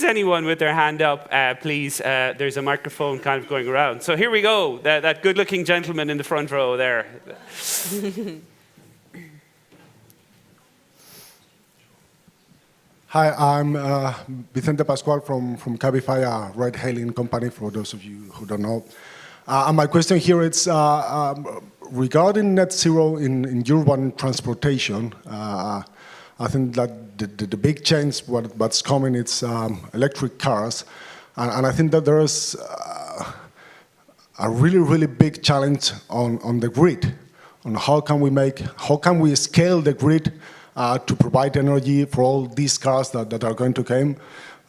anyone with their hand up, please, there's a microphone kind of going around. So here we go, that good-looking gentleman in the front row there. Hi, I'm Vicente Pascual from Cabify, a ride-hailing company, for those of you who don't know. And my question here is regarding net zero in urban transportation. I think that the big change, what's coming, it's electric cars. And I think that there is a really big challenge on the grid, on how can we scale the grid to provide energy for all these cars that are going to come,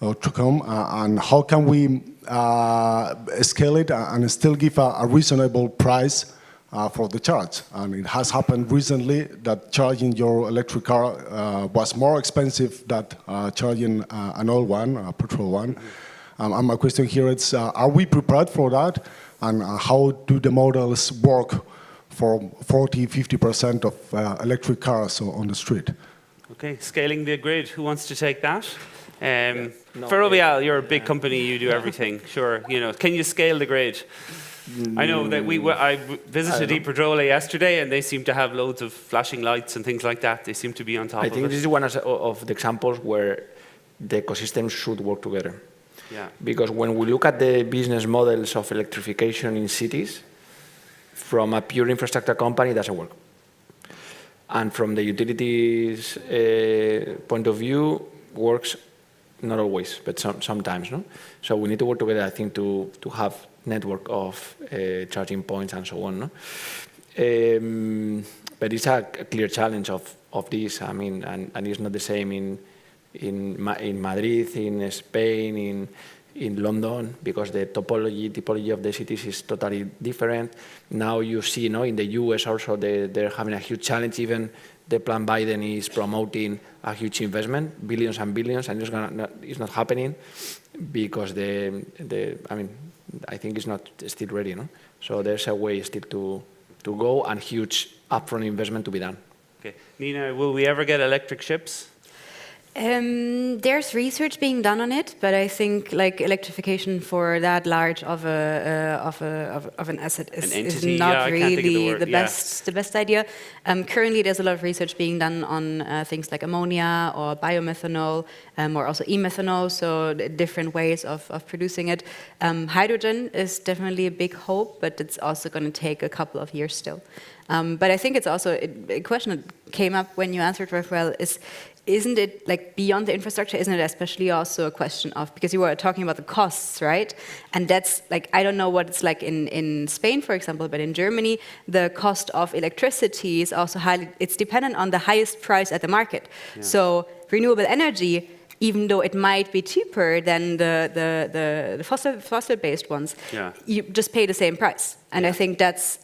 and how can we scale it and still give a reasonable price for the charge. And it has happened recently that charging your electric car was more expensive than charging an old one, a petrol one. And my question here is, are we prepared for that? And how do the models work for 40–50% of electric cars on the street? Okay, scaling the grid. Who wants to take that? Ferrovial, you're a big company. You do everything. Sure, Can you scale the grid? I know that I visited Iberdrola yesterday, and they seem to have loads of flashing lights and things like that. They seem to be on top of it. I think this is one of the examples where the ecosystem should work together. Yeah. Because when we look at the business models of electrification in cities, from a pure infrastructure company, it doesn't work. And from the utilities point of view, works not always, but sometimes. No? So we need to work together, I think, to have network of charging points and so on. No? But it's a clear challenge of this. I mean, and it's not the same in Madrid, in Spain, in London, because the typology of the cities is totally different. Now you see, in the US also, they're having a huge challenge. Even the plan Biden is promoting a huge investment, billions and billions, and it's not happening because I think it's not still ready. No? So there's a way still to go and huge upfront investment to be done. Okay, Nina, will we ever get electric ships? There's research being done on it, but I think electrification for that large of an asset is not really the best idea. Currently, there's a lot of research being done on things like ammonia or biomethanol, or also e-methanol, so different ways of producing it. Hydrogen is definitely a big hope, but it's also going to take a couple of years still. But I think it's also a question that came up when you answered very well isn't it beyond the infrastructure? Isn't it especially also a question of, because you were talking about the costs, right? And that's I don't know what it's like in Spain, for example, but in Germany, the cost of electricity is also it's dependent on the highest price at the market. Yeah. So renewable energy, even though it might be cheaper than the fossil-based ones, you just pay the same price. And I think that's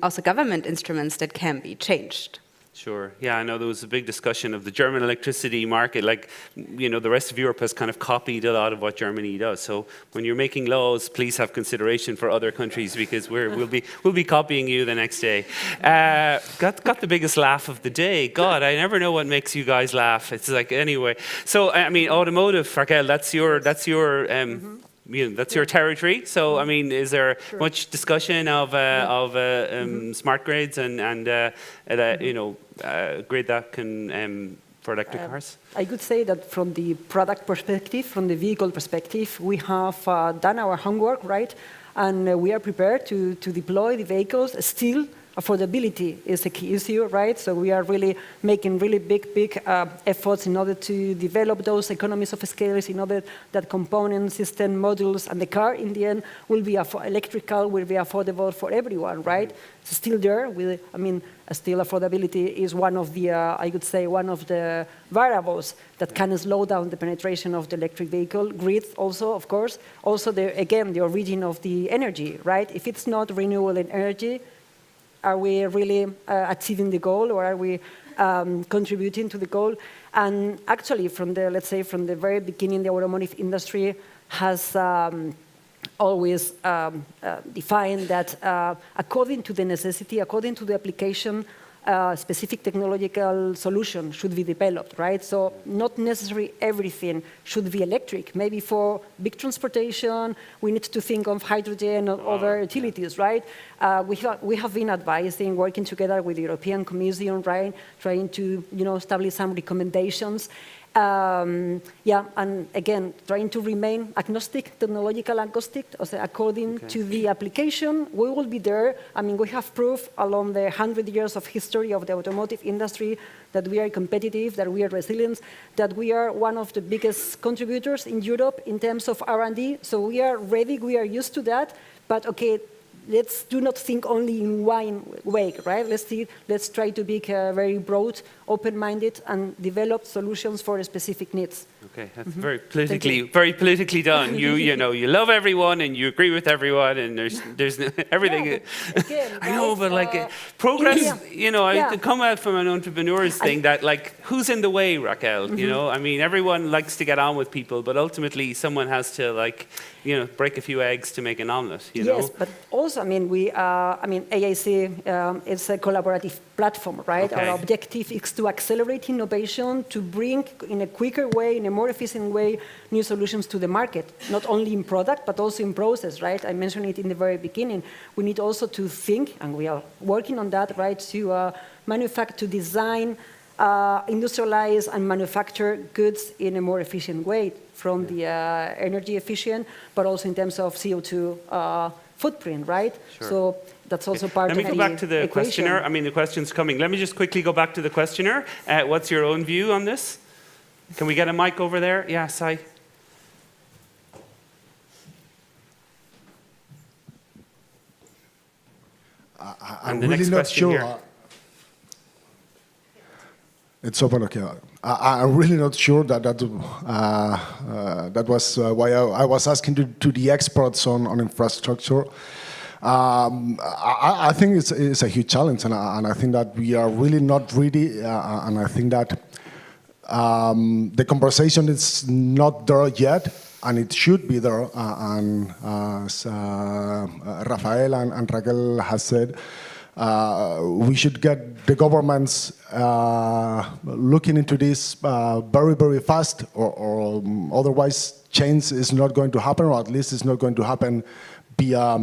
also government instruments that can be changed. Sure. Yeah, I know there was a big discussion of the German electricity market. The rest of Europe has kind of copied a lot of what Germany does. So when you're making laws, please have consideration for other countries, because we'll be copying you the next day. Got the biggest laugh of the day. God, I never know what makes you guys laugh. It's anyway. So I mean, automotive, Raquel, that's your. That's your territory. So, I mean, is there much discussion of smart grids and grid that can for electric cars? I could say that from the product perspective, from the vehicle perspective, we have done our homework, right? And we are prepared to deploy the vehicles. Still, affordability is a key issue, right? So we are really making really big efforts in order to develop those economies of scale, in order that component system modules and the car in the end will be electrical, will be affordable for everyone, right? So still there, still affordability is one of the, I would say, one of the variables that can slow down the penetration of the electric vehicle. Grid also, of course. Also, the origin of the energy, right? If it's not renewable energy, are we really achieving the goal, or are we contributing to the goal? And actually, from the very beginning, the automotive industry has always defined that according to the necessity, according to the application, specific technological solution should be developed, right? So not necessarily everything should be electric. Maybe for big transportation, we need to think of hydrogen or other utilities, right? We have been advising, working together with the European Commission, right? Trying to, establish some recommendations. And again, trying to remain agnostic, technological agnostic, according to the application. We will be there. I mean, we have proof along the 100 years of history of the automotive industry that we are competitive, that we are resilient, that we are one of the biggest contributors in Europe in terms of R&D. So we are ready, we are used to that. But okay, let's do not think only in one way, right? Let's try to be very broad, open-minded, and develop solutions for specific needs. Okay, that's very politically done. You love everyone and you agree with everyone, and there's everything. Yeah, again, I know, but progress. I come out from an entrepreneur's thing that who's in the way, Raquel? I mean, everyone likes to get on with people, but ultimately someone has to break a few eggs to make an omelette. Yes, but also, AIC is a collaborative platform, right? Okay. Our objective is to accelerate innovation, to bring in a quicker way, in a more efficient way, new solutions to the market, not only in product, but also in process, right? I mentioned it in the very beginning. We need also to think, and we are working on that, right, to manufacture, to design, industrialize, and manufacture goods in a more efficient way, from the energy efficient, but also in terms of CO2 footprint, right? Sure. So that's also part of the equation. Let me go back to the questionnaire. I mean, the question's coming. Let me just quickly go back to the questionnaire. What's your own view on this? Can we get a mic over there? Yeah, Sai. I'm really not sure. It's open, okay. I'm really not sure that was why I was asking to the experts on infrastructure. I think it's a huge challenge, and I think that we are really not ready, and I think that the conversation is not there yet, and it should be there. And as Rafael and Raquel has said, we should get the governments looking into this very, very fast, or otherwise change is not going to happen, or at least it's not going to happen via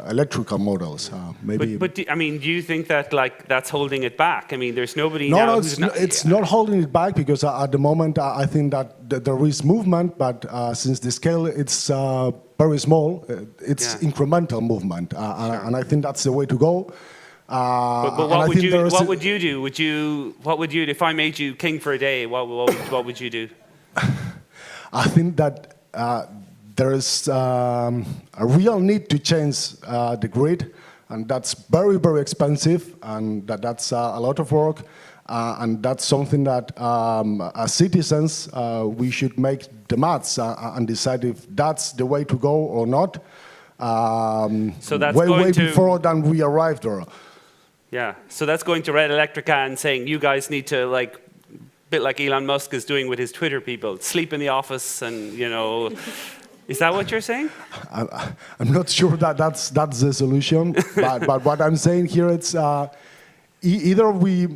electrical models. Maybe. But do you think that that's holding it back? I mean, there's nobody No, now it's not holding it back, because at the moment I think that there is movement, but since the scale it's very small, it's incremental movement, and I think that's the way to go. But what would you do? What would you do if I made you king for a day? What would you do? I think that there is a real need to change the grid, and that's very, very expensive, and that's a lot of work, and that's something that as citizens we should make the maths and decide if that's the way to go or not. So that's way before than we arrived there. Yeah, so that's going to Red Electrica and saying you guys need to bit like Elon Musk is doing with his Twitter people, sleep in the office, and Is that what you're saying? I'm not sure that that's the solution, but what I'm saying here, it's either we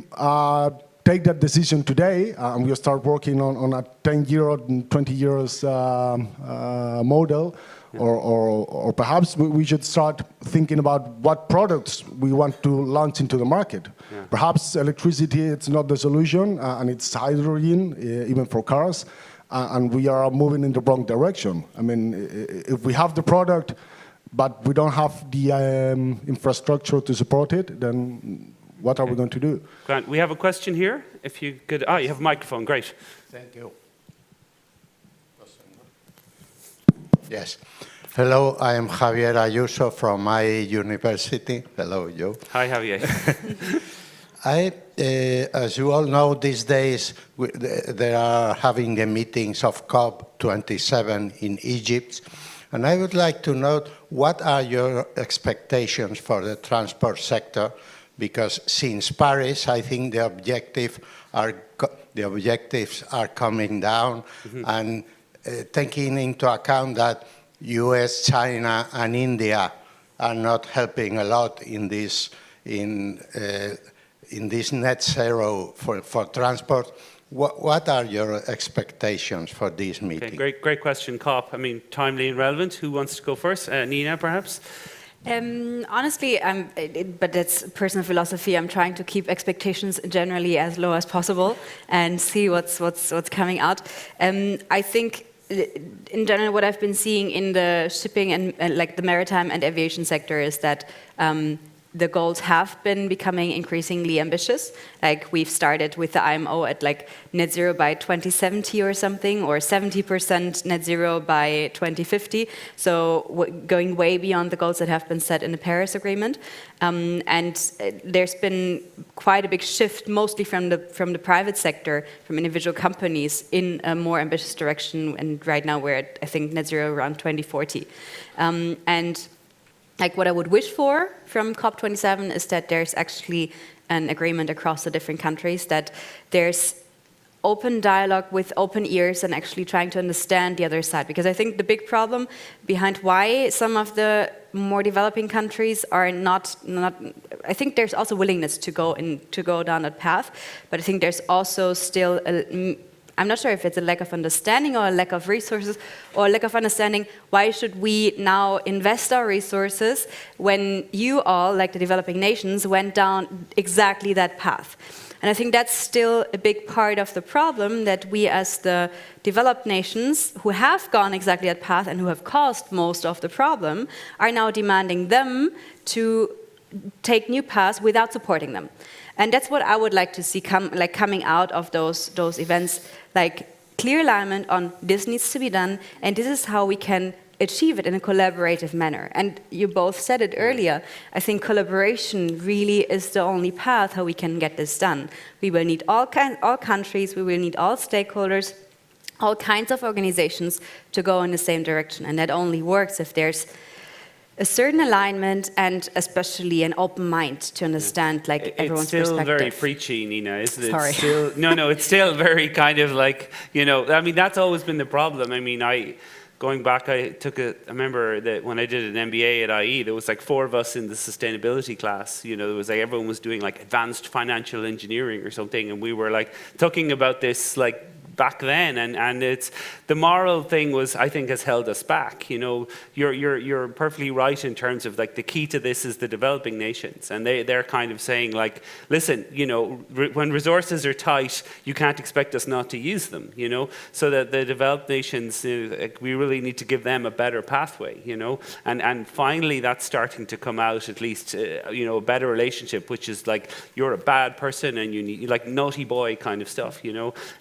take that decision today and we start working on a 10-year or 20 years model, or perhaps we should start thinking about what products we want to launch into the market. Yeah. Perhaps electricity, it's not the solution, and it's hydrogen, even for cars, and we are moving in the wrong direction. I mean, if we have the product, but we don't have the infrastructure to support it, then what are we going to do? Grant, we have a question here. If you could, you have a microphone, great. Thank you. Yes. Hello, I am Javier Ayuso from my university. Hello, Joe. Hi, Javier. As you all know, these days they are having the meetings of COP27 in Egypt. And I would like to know, what are your expectations for the transport sector? Because since Paris, I think the objectives are coming down, and taking into account that US, China, and India are not helping a lot in this, in in this net zero for transport. What are your expectations for this meeting? Okay, great question, COP. I mean, timely and relevant. Who wants to go first? Nina, perhaps? Honestly, but that's personal philosophy. I'm trying to keep expectations generally as low as possible and see what's coming out. I think, in general, what I've been seeing in the shipping and like the maritime and aviation sector is that the goals have been becoming increasingly ambitious. Like we've started with the IMO at like net zero by 2070 or something, or 70% net zero by 2050. So going way beyond the goals that have been set in the Paris Agreement. And there's been quite a big shift, mostly from the private sector, from individual companies, in a more ambitious direction. And right now we're at, I think, net zero around 2040. And like what I would wish for from COP27 is that there's actually an agreement across the different countries, that there's open dialogue with open ears and actually trying to understand the other side. Because I think the big problem behind why some of the more developing countries are not I think there's also willingness to go down that path, but I think there's also still I'm not sure if it's a lack of understanding or a lack of resources or a lack of understanding. Why should we now invest our resources when you all, like the developing nations, went down exactly that path? And I think that's still a big part of the problem, that we as the developed nations who have gone exactly that path and who have caused most of the problem are now demanding them to take new paths without supporting them. And that's what I would like to see coming out of those events, like clear alignment on this needs to be done, and this is how we can achieve it in a collaborative manner. And you both said it earlier, I think collaboration really is the only path how we can get this done. We will need all countries, we will need all stakeholders, all kinds of organizations to go in the same direction. And that only works if there's a certain alignment and especially an open mind to understand like everyone's perspective. It's still very preachy, Nina, isn't it? Sorry. No, it's still very kind of like, I mean, that's always been the problem. I mean, going back, I remember that when I did an MBA at IE, there was like 4 of us in the sustainability class. There was like, everyone was doing like advanced financial engineering or something, and we were like talking about this like back then, and it's the moral thing was, I think, has held us back. You're perfectly right in terms of like the key to this is the developing nations, and they're kind of saying like, listen, when resources are tight, you can't expect us not to use them. So that the developed nations, we really need to give them a better pathway. And finally that's starting to come out, at least a better relationship, which is like you're a bad person and you need like naughty boy kind of stuff.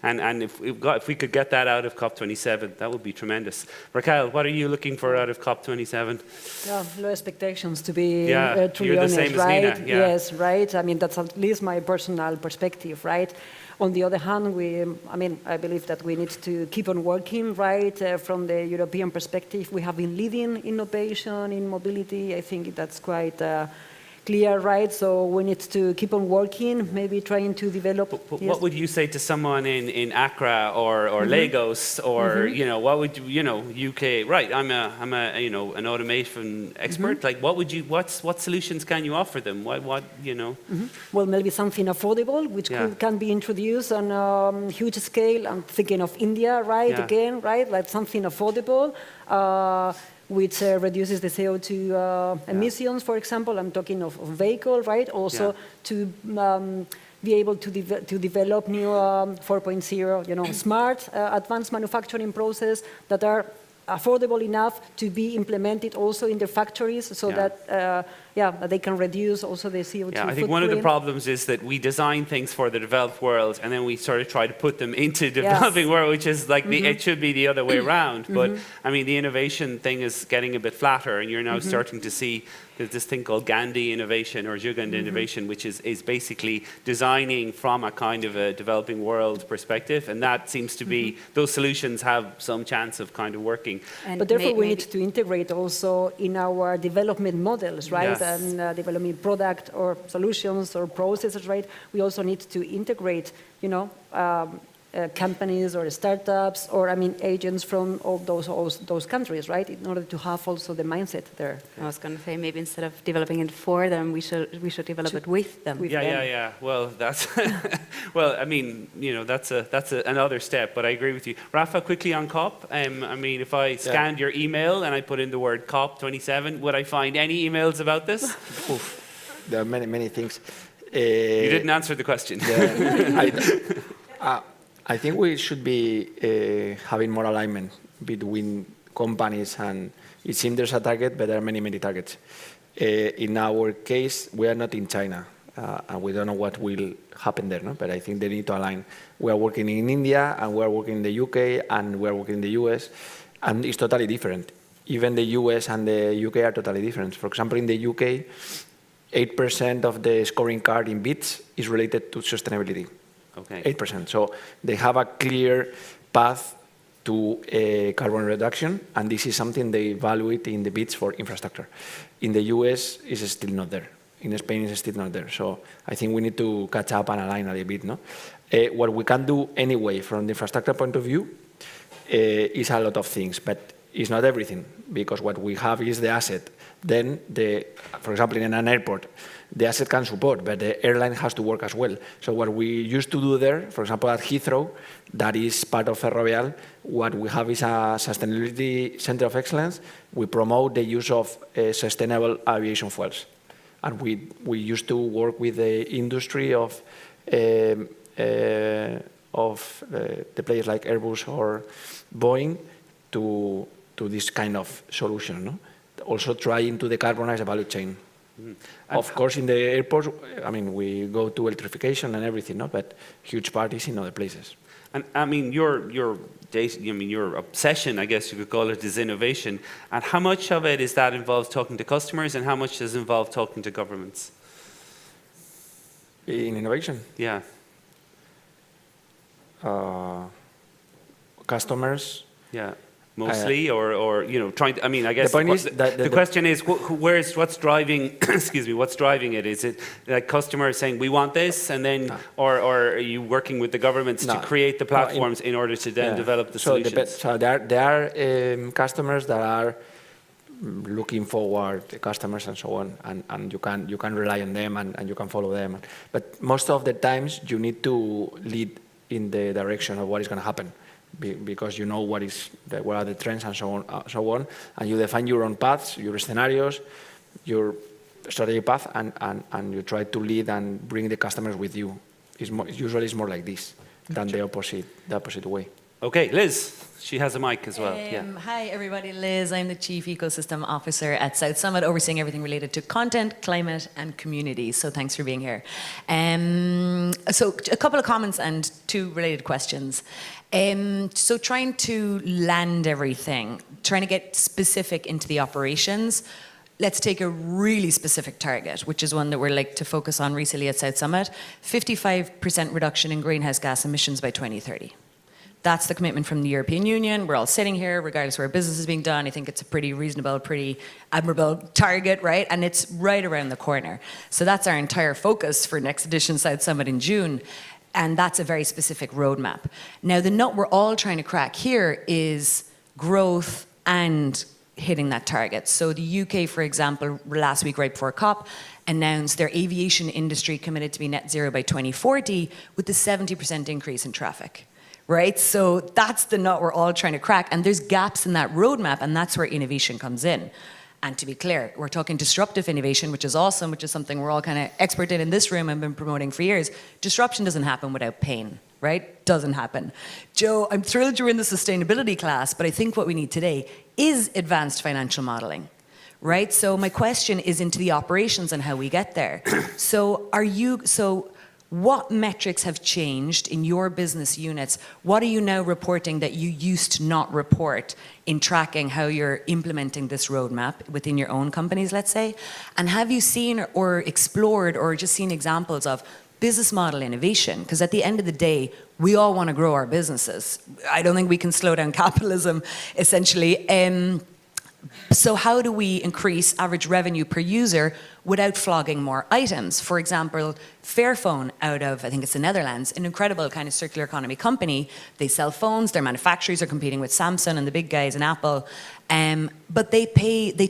And if we could get that out of COP27, that would be tremendous. Raquel, what are you looking for out of COP27? Yeah, low expectations, to be truly you're the honest, same right? as Nina. Yeah. Yes, right. I mean, that's at least my personal perspective, right? On the other hand, I believe that we need to keep on working, right? From the European perspective, we have been leading innovation in mobility. I think that's quite clear, right? So we need to keep on working, maybe trying to develop. What would you say to someone in Accra or Lagos or what would UK? Right, I'm an automation expert. Like, what solutions can you offer them? Well, maybe something affordable, which can be introduced on a huge scale. I'm thinking of India, right? Yeah. Again, right? Like something affordable. Which reduces the CO2 emissions, for example. I'm talking of vehicle, right? Also to be able to develop new 4.0, smart, advanced manufacturing process that are affordable enough to be implemented also in the factories, so that they can reduce also the CO2 Yeah, I think footprint. one of the problems is that we design things for the developed world and then we sort of try to put them into the developing world, which is like it should be the other way around. But I mean, the innovation thing is getting a bit flatter, and you're now starting to see there's this thing called Gandhi innovation or Jugend innovation, which is basically designing from a kind of a developing world perspective, and that seems to be, those solutions have some chance of kind of working. But therefore we need to integrate also in our development models, right? Yes. And developing product or solutions or processes, right? We also need to integrate, companies or startups or, I mean, agents from all those countries, right? In order to have also the mindset there. I was going to say maybe instead of developing it for them, we should develop it with them. Yeah. Well, that's well. I mean, that's another step. But I agree with you, Rafa. Quickly on COP. I mean, if I scanned your email and I put in the word COP27, would I find any emails about this? Oof. There are many things. You didn't answer the question. I think we should be having more alignment between companies, and it seems there's a target, but there are many targets. In our case, we are not in China, and we don't know what will happen there, no? But I think they need to align. We are working in India, and we are working in the UK, and we are working in the US, and it's totally different. Even the US and the UK are totally different. For example, in the UK, 8% of the scoring card in BITS is related to sustainability. Okay. 8%. So they have a clear path to carbon reduction, and this is something they evaluate in the BITS for infrastructure. In the US, it's still not there. In Spain, it's still not there. So I think we need to catch up and align a little bit. No? What we can do anyway from the infrastructure point of view is a lot of things, but it's not everything, because what we have is the asset. Then, for example, in an airport, the asset can support, but the airline has to work as well. So what we used to do there, for example, at Heathrow, that is part of Ferrovial, what we have is a sustainability center of excellence. We promote the use of sustainable aviation fuels. And we used to work with the industry of the players like Airbus or Boeing to this kind of solution, no? Also trying to decarbonize the value chain. Of course, in the airports, I mean, we go to electrification and everything, no? But huge part is in other places. And I mean, your obsession, I guess you could call it, is innovation. And how much of it is that involves talking to customers, and how much does it involve talking to governments? In innovation? Yeah. Customers? Yeah. Mostly, or trying to, I mean, I guess the point is that the question is, what's driving, excuse me, what's driving it? Is it like customers saying, we want this, and then, or are you working with the governments to create the platforms in order to then develop the solutions? So there are customers that are looking forward, customers and so on, and you can rely on them and you can follow them. But most of the times you need to lead in the direction of what is going to happen, because you know what are the trends and so on, and you define your own paths, your scenarios, your strategy path, and you try to lead and bring the customers with you. Usually it's more like this than the opposite way. Okay, Liz, she has a mic as well. Yeah. Hi, everybody. Liz, I'm the Chief Ecosystem Officer at South Summit, overseeing everything related to content, climate, and community. So thanks for being here. So a couple of comments and 2 related questions. So trying to land everything, trying to get specific into the operations. Let's take a really specific target, which is one that we're like to focus on recently at South Summit, 55% reduction in greenhouse gas emissions by 2030. That's the commitment from the European Union. We're all sitting here, regardless of where business is being done. I think it's a pretty reasonable, pretty admirable target, right? And it's right around the corner. So that's our entire focus for next edition South Summit in June. And that's a very specific roadmap. Now, the nut we're all trying to crack here is growth and hitting that target. So the UK, for example, last week, right before COP, announced their aviation industry committed to be net zero by 2040 with a 70% increase in traffic. Right? So that's the nut we're all trying to crack. And there's gaps in that roadmap, and that's where innovation comes in. And to be clear, we're talking disruptive innovation, which is awesome, which is something we're all kind of expert in this room and been promoting for years. Disruption doesn't happen without pain, right? Doesn't happen. Joe, I'm thrilled you're in the sustainability class, but I think what we need today is advanced financial modeling. Right? So my question is into the operations and how we get there. What metrics have changed in your business units? What are you now reporting that you used to not report in tracking how you're implementing this roadmap within your own companies, let's say? And have you seen or explored or just seen examples of business model innovation? Because at the end of the day, we all want to grow our businesses. I don't think we can slow down capitalism, essentially. So how do we increase average revenue per user without flogging more items? For example, Fairphone out of, I think it's the Netherlands, an incredible kind of circular economy company. They sell phones, their manufacturers are competing with Samsung and the big guys and Apple. But they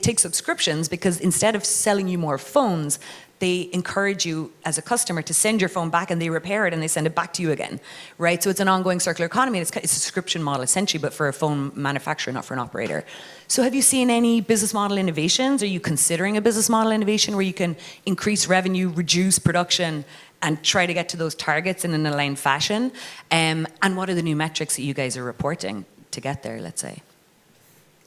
take subscriptions because instead of selling you more phones, they encourage you as a customer to send your phone back and they repair it and they send it back to you again, right? So it's an ongoing circular economy. It's a subscription model essentially, but for a phone manufacturer, not for an operator. So have you seen any business model innovations? Are you considering a business model innovation where you can increase revenue, reduce production, and try to get to those targets in an aligned fashion? And what are the new metrics that you guys are reporting to get there, let's say?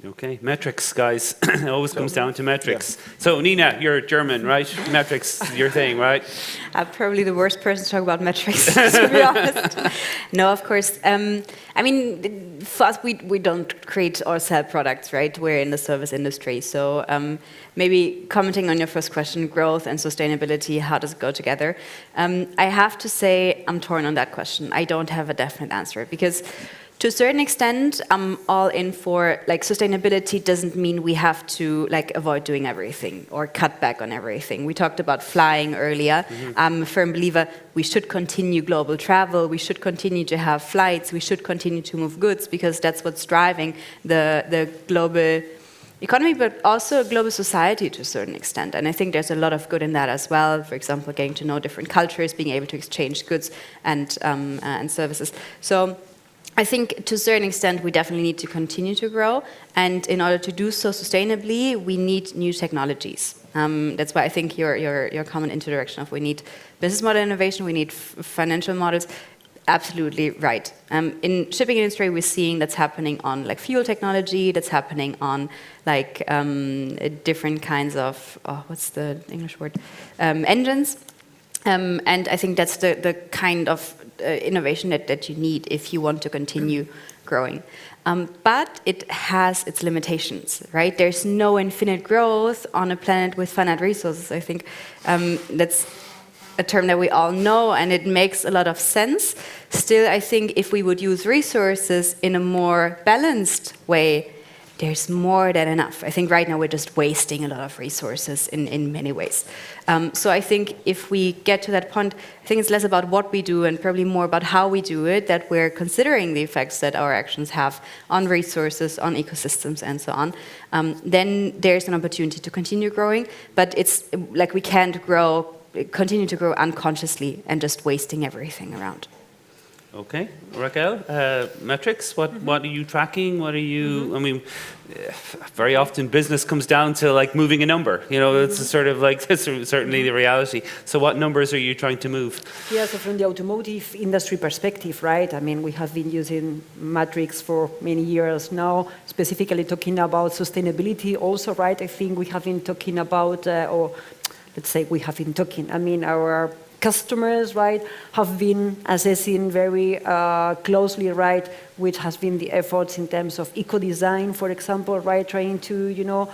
Okay, metrics, guys. It always comes down to metrics. Yeah. So, Nina, you're German, right? Metrics, your thing, right? I'm probably the worst person to talk about metrics, to be honest. No, of course. I mean, for us, we don't create or sell products, right? We're in the service industry. So maybe commenting on your first question, growth and sustainability, how does it go together? I have to say I'm torn on that question. I don't have a definite answer because to a certain extent, I'm all in for, like, sustainability doesn't mean we have to, like, avoid doing everything or cut back on everything. We talked about flying earlier. I'm a firm believer we should continue global travel, we should continue to have flights, we should continue to move goods because that's what's driving the global economy, but also a global society to a certain extent. And I think there's a lot of good in that as well. For example, getting to know different cultures, being able to exchange goods and services. So I think to a certain extent, we definitely need to continue to grow. And in order to do so sustainably, we need new technologies. That's why I think your comment into the direction of we need business model innovation, we need financial models. Absolutely right. In shipping industry, we're seeing that's happening on like fuel technology, that's happening on like different kinds of, what's the English word? Engines. And I think that's the kind of innovation that you need if you want to continue growing. But it has its limitations, right? There's no infinite growth on a planet with finite resources. I think that's a term that we all know, and it makes a lot of sense. Still, I think if we would use resources in a more balanced way, there's more than enough. I think right now we're just wasting a lot of resources in many ways. So I think if we get to that point, I think it's less about what we do and probably more about how we do it, that we're considering the effects that our actions have on resources, on ecosystems, and so on. Then there's an opportunity to continue growing, but it's like we can't continue to grow unconsciously and just wasting everything around. Okay, Raquel, metrics, what are you tracking? What are you, I mean, very often business comes down to like moving a number, you know, it's sort of like, that's certainly the reality. So what numbers are you trying to move? Yeah, so from the automotive industry perspective, right, I mean, we have been using metrics for many years now, specifically talking about sustainability also, right? I think we have been talking about, or let's say we have been talking, I mean, our customers, right, have been assessing very closely, right, which has been the efforts in terms of eco-design, for example, right, trying to, you know,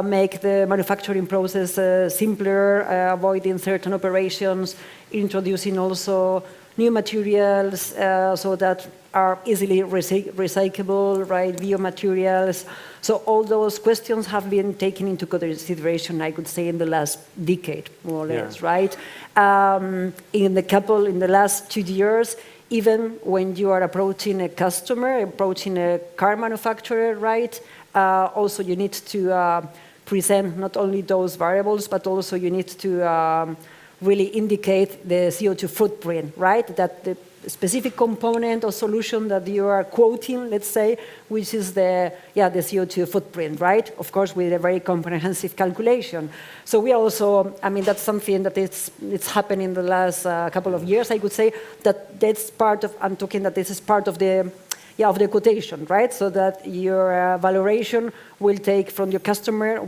make the manufacturing process simpler, avoiding certain operations, introducing also new materials so that are easily recyclable, right, biomaterials. So all those questions have been taken into consideration, I could say, in the last decade, more or less, right? In the last 2 years, even when you are approaching a customer, approaching a car manufacturer, right, also you need to present not only those variables, but also you need to really indicate the CO2 footprint, right? That the specific component or solution that you are quoting, let's say, which is the CO2 footprint, right? Of course, with a very comprehensive calculation. So we also, I mean, that's something that it's happened in the last couple of years, I could say, that's part of, I'm talking that this is part of the quotation, right? So that your valuation will take from your customer,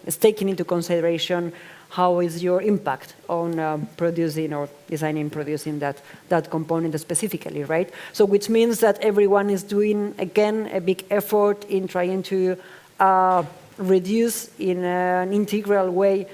is taking into consideration how is your impact on producing or designing, producing that component specifically, right? So which means that everyone is doing, again, a big effort in trying to reduce in an integral way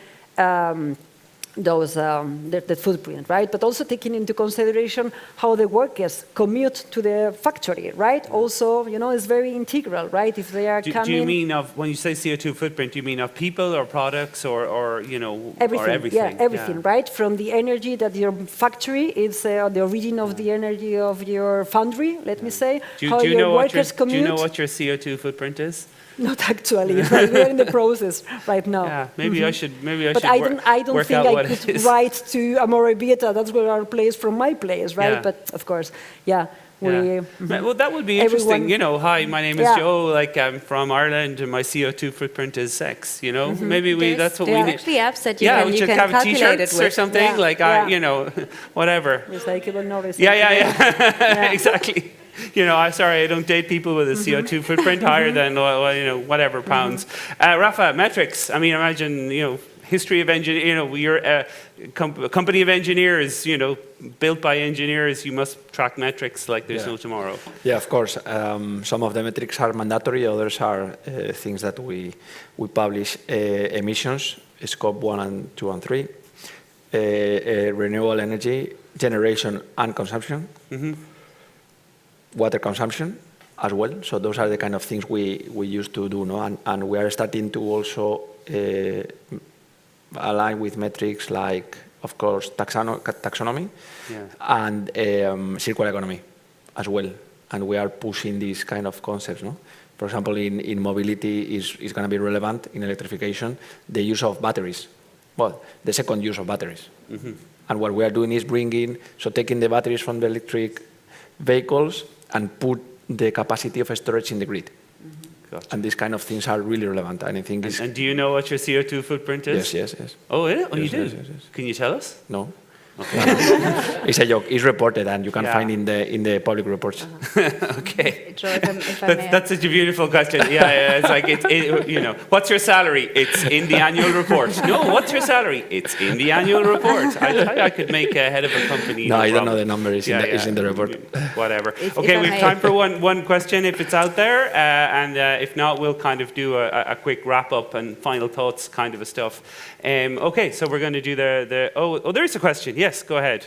the footprint, right? But also taking into consideration how the workers commute to the factory, right? Also, it's very integral, right? If they are coming. Do you mean when you say CO2 footprint, do you mean of people or products or everything? Or everything? Yeah, everything, right? From the energy that your factory is, the origin of the energy of your foundry, let me say, how your workers commute. Do you know what your CO2 footprint is? Not actually. Right? We are in the process right now. Yeah, maybe I should. But I don't work think out I what could it is. write to Amorebieta. That's where our place from my place, right? Yeah. But of course, yeah. Yeah. Well, that would be interesting. Everyone- Hi, my name is Joe. Like, I'm from Ireland, and my CO2 footprint is X. Maybe that's what we There's need. actually apps that we you should can have calculate it T-shirts or with. something. Yeah. Like, Yeah. whatever. Recyclable, no recyclable. Yeah. Exactly. I'm sorry, I don't date people with a CO2 footprint higher than whatever pounds. Rafa, metrics. I mean, imagine history of engineering. You're a company of engineers. Built by engineers. You must track metrics like there's no tomorrow. Yeah, of course. Some of the metrics are mandatory. Others are things that we publish. Emissions, scope 1 and 2 and 3. Renewable energy generation and consumption. Water consumption as well. So those are the kind of things we used to do, no? And we are starting to also align with metrics like, of course, taxonomy and circular economy as well. And we are pushing these kind of concepts, no? For example, in mobility is going to be relevant in electrification, the use of batteries. Well, the second use of batteries. And what we are doing is taking the batteries from the electric vehicles and put the capacity of storage in the grid. Gotcha. And these kind of things are really relevant. And I think And do you know what your CO2 footprint is? Yes. Oh, yeah? Oh, you Yes, do? yes. Can you tell us? No. It's a joke. It's reported, and you can find in the public reports. Okay. Joe, if I may That's such a beautiful question. Yeah, it's like, what's your salary? It's in the annual report. No, what's your salary? It's in the annual report. I could make a head of a company. No, I don't problem. know the number. It's in the report. Whatever. If Okay, I we have may- time for one question if it's out there. And if not, we'll kind of do a quick wrap up and final thoughts kind of a stuff. Okay, so we're going to do oh, there is a question. Yes, go ahead.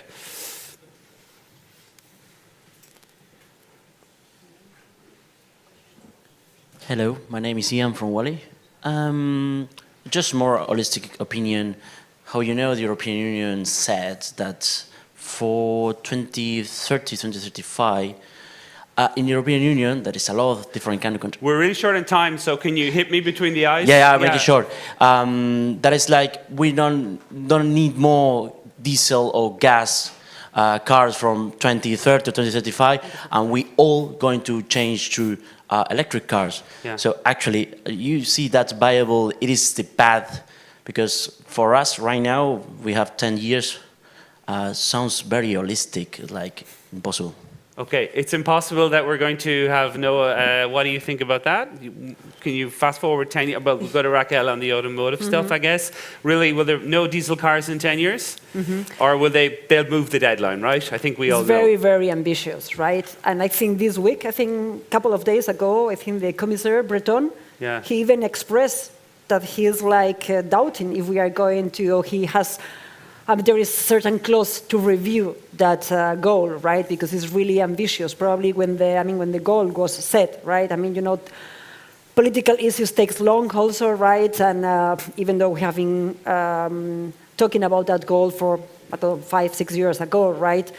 Hello, my name is Ian from Wally. Just more holistic opinion. How the European Union said that for 2030, 2035, in the European Union, there is a lot of different kind of countries. We're really short on time, so can you hit me between the eyes? Yeah, make it short. That is like we don't need more diesel or gas cars from 2030 to 2035, and we all going to change to electric cars. Yeah. So actually, you see that's viable. It is the path, because for us right now, we have 10 years. Sounds very holistic, like impossible. Okay, it's impossible that we're going to have Noah. What do you think about that? Can you fast forward 10 years? Well, we'll go to Raquel on the automotive stuff, I guess. Really, will there no diesel cars in 10 years? Or will they'll move the deadline, right? I think we all It's know. very, very ambitious, right? And I think this week, a couple of days ago, I think the Commissaire Breton, he even expressed that he is like doubting if we are going to, or he has, there is certain clause to review that goal, right? Because it's really ambitious. Probably when the goal was set, right? Political issues takes long also, right? And even though we have been talking about that goal for 5-6 years ago, right?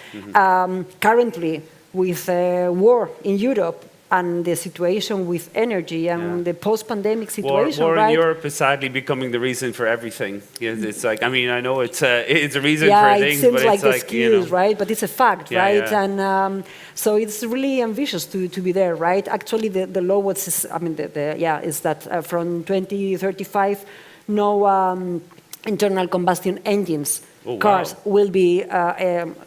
Currently, with war in Europe and the situation with energy and the post-pandemic situation, war right? in Europe is sadly becoming the reason for everything. It's like, I know it's a reason for it things, seems but like it's the like, excuse, right? But it's a fact, Yeah, right? yeah. And so it's really ambitious to be there, right? Actually, the law is that from 2035, no internal combustion engines cars will be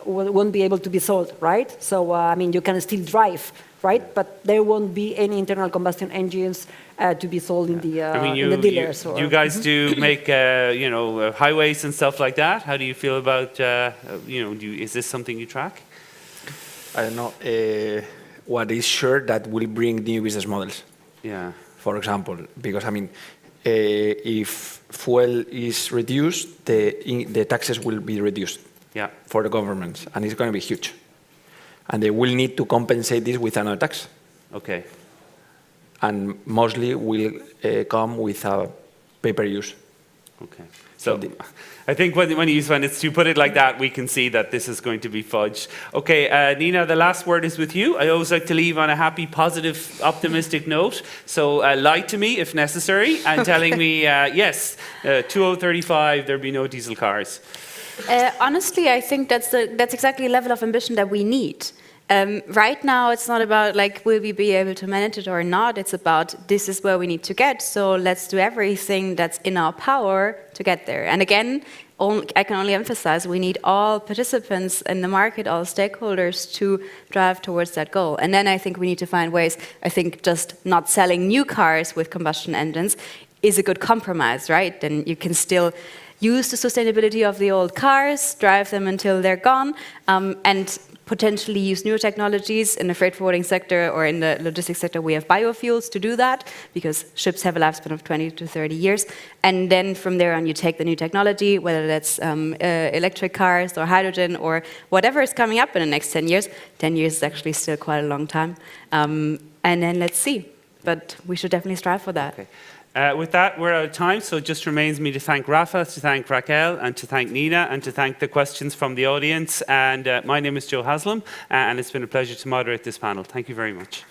won't be able to be sold, right? So you can still drive, right? But there won't be any internal combustion engines to be sold in the in the dealers. You guys do make highways and stuff like that. How do you feel about is this something you track? I don't know. What is sure that will bring new business models. Yeah. For example, because if fuel is reduced, the taxes will be reduced for the governments, and it's going to be huge. And they will need to compensate this with another tax. Okay. And mostly will come with a pay-per-use. Okay. So I think when you put it like that, we can see that this is going to be fudged. Okay, Nina, the last word is with you. I always like to leave on a happy, positive, optimistic note. So lie to me if necessary, and telling me, yes, 2035, there'll be no diesel cars. Honestly, I think that's exactly the level of ambition that we need. Right now, it's not about like, will we be able to manage it or not? It's about, this is where we need to get, so let's do everything that's in our power to get there. And again, I can only emphasize, we need all participants in the market, all stakeholders to drive towards that goal. And then I think we need to find ways, I think just not selling new cars with combustion engines is a good compromise, right? Then you can still use the sustainability of the old cars, drive them until they're gone, and potentially use newer technologies in the freight forwarding sector or in the logistics sector. We have biofuels to do that because ships have a lifespan of 20 to 30 years. And then from there on, you take the new technology, whether that's electric cars or hydrogen or whatever is coming up in the next 10 years. 10 years is actually still quite a long time. And then let's see. But we should definitely strive for that. Okay. With that, we're out of time, so it just remains me to thank Rafa, to thank Raquel, and to thank Nina, and to thank the questions from the audience. And my name is Joe Haslam, and it's been a pleasure to moderate this panel. Thank you very much.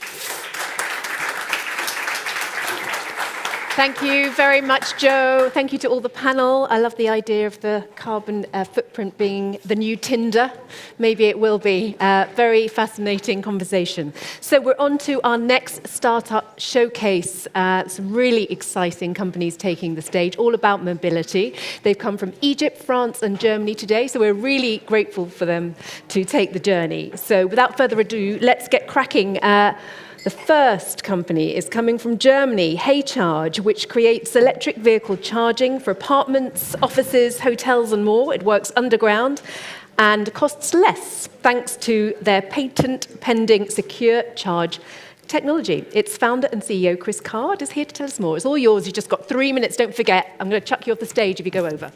Thank you very much, Joe. Thank you to all the panel. I love the idea of the carbon footprint being the new Tinder. Maybe it will be. Very fascinating conversation. So we're on to our next startup showcase. Some really exciting companies taking the stage, all about mobility. They've come from Egypt, France, and Germany today, so we're really grateful for them to take the journey. So without further ado, let's get cracking. The first company is coming from Germany, HeyCharge, which creates electric vehicle charging for apartments, offices, hotels, and more. It works underground and costs less thanks to their patent-pending secure charge technology. Its founder and CEO, Chris Card, is here to tell us more. It's all yours. You've just got 3 minutes. Don't forget. I'm going to chuck you off the stage if you go over.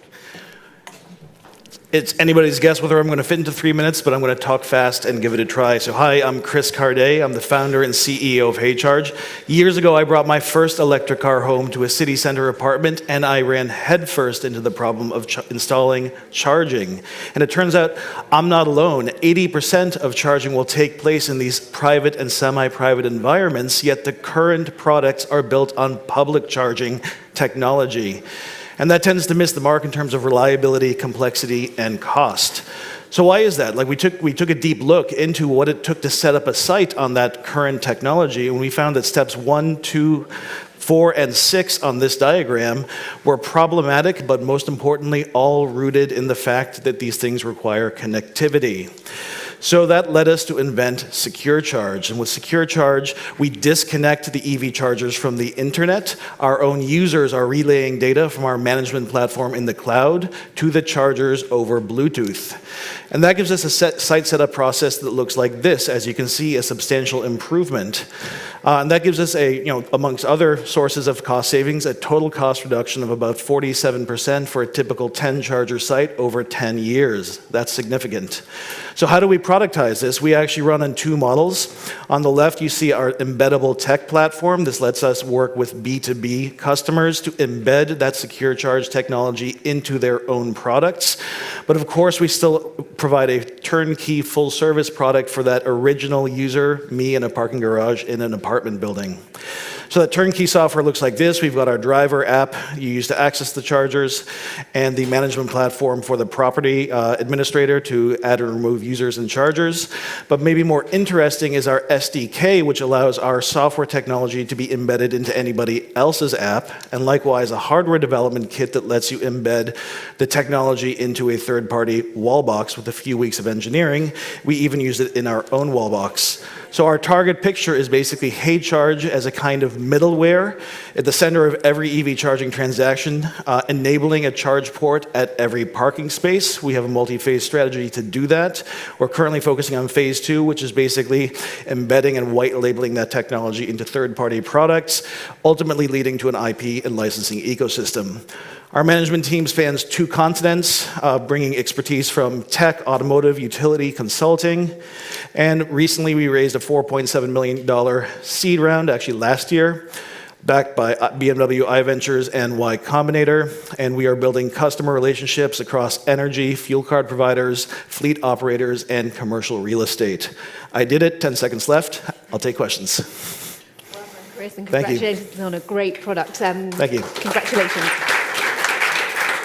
It's anybody's guess whether I'm going to fit into 3 minutes, but I'm going to talk fast and give it a try. So hi, I'm Chris Cardet. I'm the founder and CEO of HeyCharge. Years ago, I brought my first electric car home to a city center apartment, and I ran headfirst into the problem of installing charging. And it turns out I'm not alone. 80% of charging will take place in these private and semi-private environments, yet the current products are built on public charging technology. And that tends to miss the mark in terms of reliability, complexity, and cost. So why is that? Like we took a deep look into what it took to set up a site on that current technology, and we found that steps 1, 2, 4, and 6 on this diagram were problematic, but most importantly, all rooted in the fact that these things require connectivity. So that led us to invent Secure Charge. And with Secure Charge, we disconnect the EV chargers from the internet. Our own users are relaying data from our management platform in the cloud to the chargers over Bluetooth. And that gives us a site setup process that looks like this. As you can see, a substantial improvement. And that gives us amongst other sources of cost savings, a total cost reduction of about 47% for a typical 10 charger site over 10 years. That's significant. So how do we productize this? We actually run on 2 models. On the left, you see our embeddable tech platform. This lets us work with B2B customers to embed that Secure Charge technology into their own products. But of course, we still provide a turnkey full-service product for that original user, me in a parking garage in an apartment building. So that turnkey software looks like this. We've got our driver app you use to access the chargers, and the management platform for the property administrator to add and remove users and chargers. But maybe more interesting is our SDK, which allows our software technology to be embedded into anybody else's app, and likewise a hardware development kit that lets you embed the technology into a third-party wall box with a few weeks of engineering. We even use it in our own wall box. So our target picture is basically HeyCharge as a kind of middleware at the center of every EV charging transaction, enabling a charge port at every parking space. We have a multi-phase strategy to do that. We're currently focusing on phase 2, which is basically embedding and white labeling that technology into third-party products, ultimately leading to an IP and licensing ecosystem. Our management team spans 2 continents, bringing expertise from tech, automotive, utility, consulting. And recently we raised a $4.7 million seed round, actually last year, backed by BMW iVentures and Y Combinator. And we are building customer relationships across energy, fuel card providers, fleet operators, and commercial real estate. I did it, 10 seconds left. I'll take questions. Well done, Chris, and Thank you. congratulations on a great product. Thank you. Congratulations.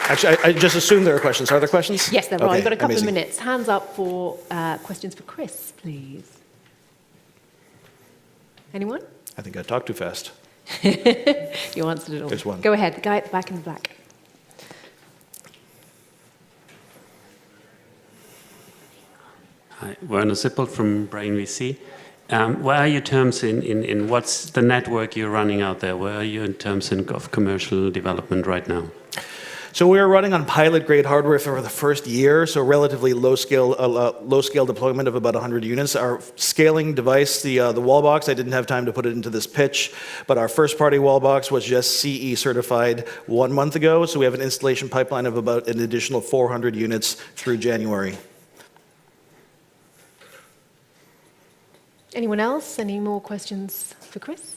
Actually, I just assumed there are questions. Are there questions? Yes, there are. Okay, We've got a couple amazing. of minutes. Hands up for questions for Chris, please. Anyone? I think I talked too fast. You answered it all. There's one. Go ahead, the guy at the back in the black. Hi, Werner Sippel from Brain VC. Where are your terms in what's the network you're running out there? Where are you in terms of commercial development right now? So we are running on pilot-grade hardware for the first year, so relatively low-scale deployment of about 100 units. Our scaling device, the wall box, I didn't have time to put it into this pitch, but our first-party wall box was just CE certified 1 month ago, so we have an installation pipeline of about an additional 400 units through January. Anyone else? Any more questions for Chris?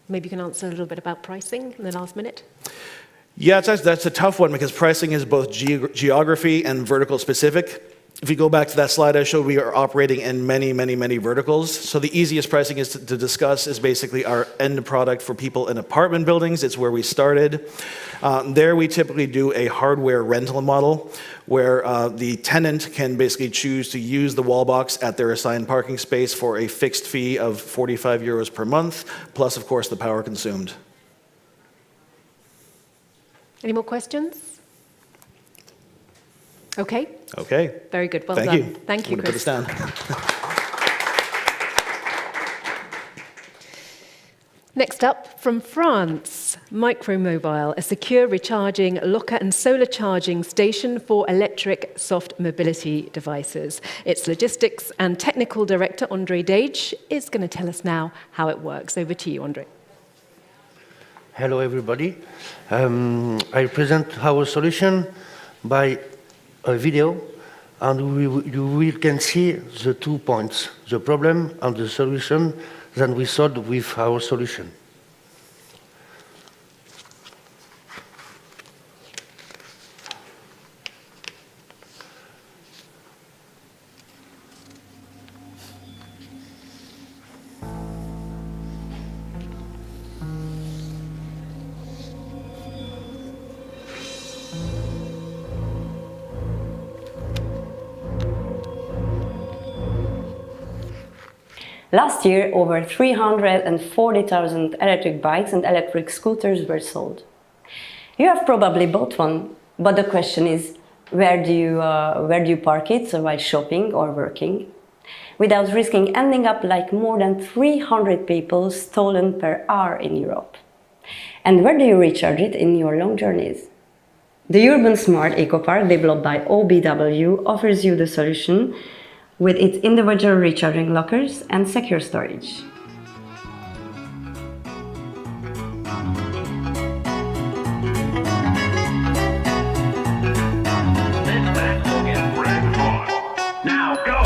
Maybe you can answer a little bit about pricing in the last minute. Yeah, that's a tough one because pricing is both geography and vertical specific. If you go back to that slide I showed, we are operating in many, many, many verticals. So the easiest pricing is to discuss is basically our end product for people in apartment buildings. It's where we started. There we typically do a hardware rental model where the tenant can basically choose to use the wall box at their assigned parking space for a fixed fee of 45 euros per month, plus of course the power consumed. Any more questions? Okay. Okay. Very good. Well Thank done. you. Thank you, I'm gonna Chris. put this down. Next up, from France, Micromobile, a secure recharging, locker and solar charging station for electric soft mobility devices. Its logistics and technical director, André Dage, is going to tell us now how it works. Over to you, André. Hello, everybody. I present our solution by a video, and you can see the 2 points, the problem and the solution that we solved with our solution. Last year, over 340,000 electric bikes and electric scooters were sold. You have probably bought one, but the question is, where do you park it while shopping or working, without risking ending up like more than 300 people stolen per hour in Europe? And where do you recharge it in your long journeys? The Urban Smart EcoPark, developed by OBW, offers you the solution with its individual recharging lockers and secure storage. Now go!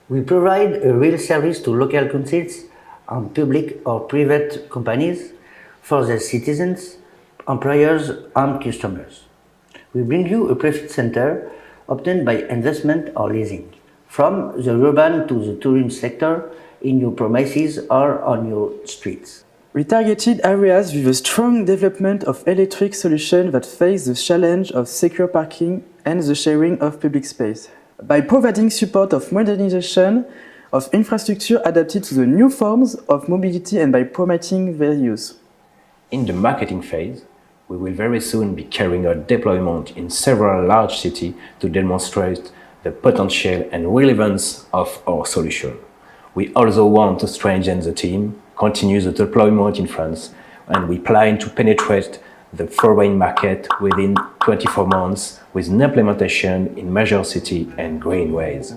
We provide a real service to local councils and public or private companies for their citizens, employers and customers. We bring you a profit center obtained by investment or leasing from the urban to the tourism sector in your premises or on your streets. We targeted areas with a strong development of electric solutions that face the challenge of secure parking and the sharing of public space. By providing support of modernization of infrastructure adapted to the new forms of mobility and by promoting their use. In the marketing phase, we will very soon be carrying out deployment in several large cities to demonstrate the potential and relevance of our solution. We also want to strengthen the team, continue the deployment in France, and we plan to penetrate the foreign market within 24 months with an implementation in major cities and greenways.